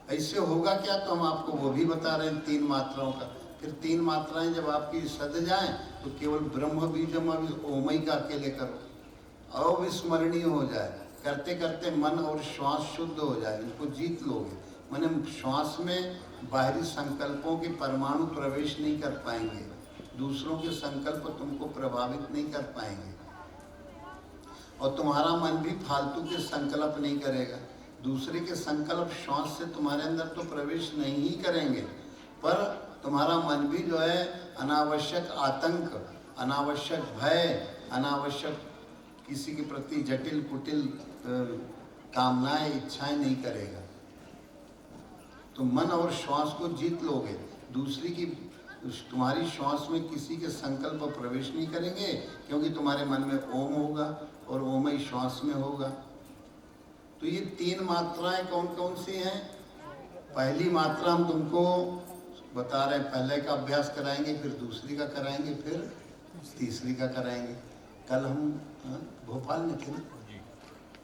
[SPEAKER 3] ऐसे होगा क्या, तो हम आपको वो भी बता रहे हैं 3 मात्राओं का। फिर 3 मात्राएं जब आपकी सद जाएं तो केवल ब्रह्म बीजम ओम ही का अकेले करो, अविस्मरणीय हो जाए, करते करते मन और श्वास शुद्ध हो जाए, इनको जीत लोगे। माने श्वास में बाहरी संकल्पों के परमाणु प्रवेश नहीं कर पाएंगे, दूसरों के संकल्प तुमको प्रभावित नहीं कर पाएंगे, और तुम्हारा मन भी फालतू के संकल्प नहीं करेगा। दूसरे के संकल्प श्वास से तुम्हारे अंदर तो प्रवेश नहीं ही करेंगे, पर तुम्हारा मन भी जो है अनावश्यक आतंक, अनावश्यक भय, अनावश्यक किसी के प्रति जटिल कुटिल कामनाएं, इच्छाएं नहीं करेगा। तो मन और श्वास को जीत लोगे, दूसरी की, तुम्हारी श्वास में किसी के संकल्प प्रवेश नहीं करेंगे, क्योंकि तुम्हारे मन में ओम होगा और ओम ही श्वास में होगा। तो ये 3 मात्राएं कौन कौन सी हैं? पहली मात्रा हम तुमको बता रहे हैं, पहले का अभ्यास कराएंगे, फिर दूसरी का कराएंगे, फिर तीसरी का कराएंगे। कल हम भोपाल में थे ना,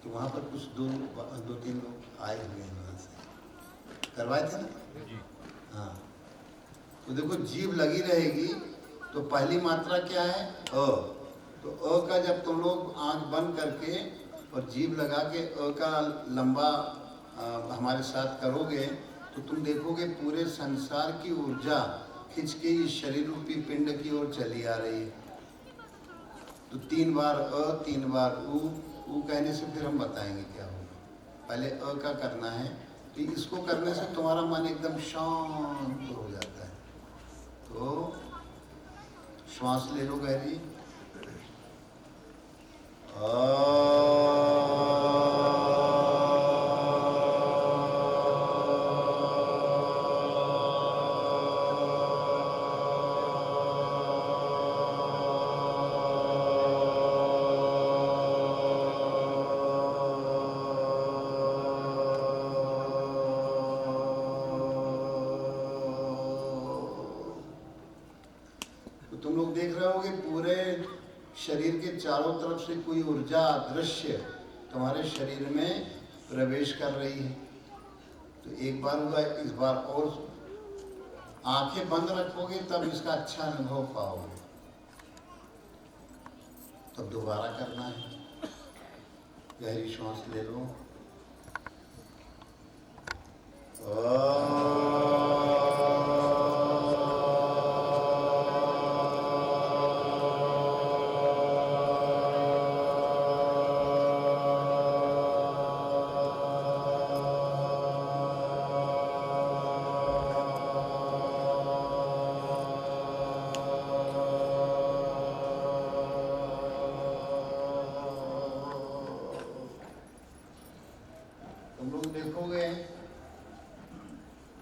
[SPEAKER 3] तो वहाँ पर कुछ 2-3 लोग आए हुए हैं, वहाँ से करवाए थे ना। हाँ, तो देखो जीभ लगी रहेगी, तो पहली मात्रा क्या है? अ। तो अ का जब तुम लोग आंख बंद करके और जीभ लगा के अ का लंबा हमारे साथ करोगे, तो तुम देखोगे पूरे संसार की ऊर्जा खिंच के इस शरीर रूपी पिंड की ओर चली आ रही है। तो 3 बार अ, 3 बार ऊ कहने से फिर हम बताएंगे क्या होगा। पहले अ का करना है, तो इसको करने से तुम्हारा मन एकदम शांत हो जाता है। तो श्वास ले लो गहरी, तुम लोग देख रहे होगे पूरे शरीर के चारों तरफ से कोई ऊर्जा दृश्य तुम्हारे शरीर में प्रवेश कर रही है। तो एक बार हुआ, इस बार और आंखें बंद रखोगे तब इसका अच्छा अनुभव पाओगे। तब दोबारा करना है, गहरी श्वास ले लो,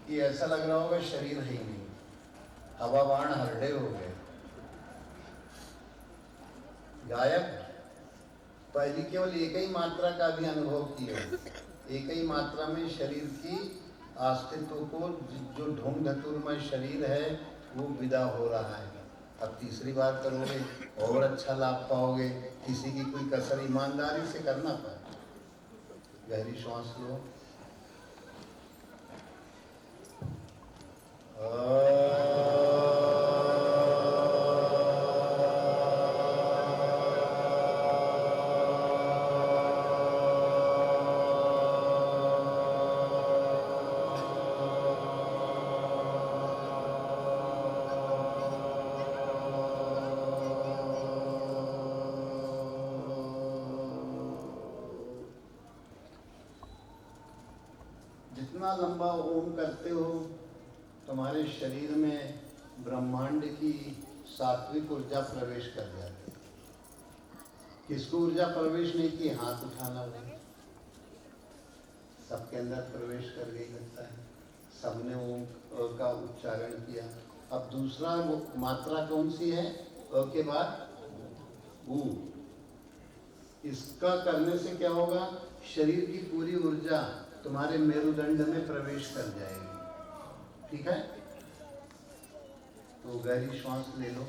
[SPEAKER 3] कि ऐसा लग रहा होगा शरीर है ही नहीं, हवा बाण हरडे हो गए, गायब। पहली केवल एक ही मात्रा का भी अनुभव किया, एक ही मात्रा में शरीर की अस्तित्व को, जो ढूंढ धतुरमय शरीर है वो विदा हो रहा है। अब तीसरी बार करोगे और अच्छा लाभ पाओगे, किसी की कोई कसर ईमानदारी से करना पाए। गहरी श्वास लो, जितना लंबा ओम करते हो तुम्हारे शरीर में ब्रह्मांड की सात्विक ऊर्जा प्रवेश कर जाती है। किसको ऊर्जा प्रवेश नहीं की? हाथ उठाना होगा, सबके अंदर प्रवेश कर गई लगता है। सबने ओम का उच्चारण किया। अब दूसरा वो मात्रा कौन सी है? अ के बाद ऊ। इसका करने से क्या होगा? शरीर की पूरी ऊर्जा तुम्हारे मेरुदंड में प्रवेश कर जाएगी। ठीक है, तो गहरी श्वास ले लो।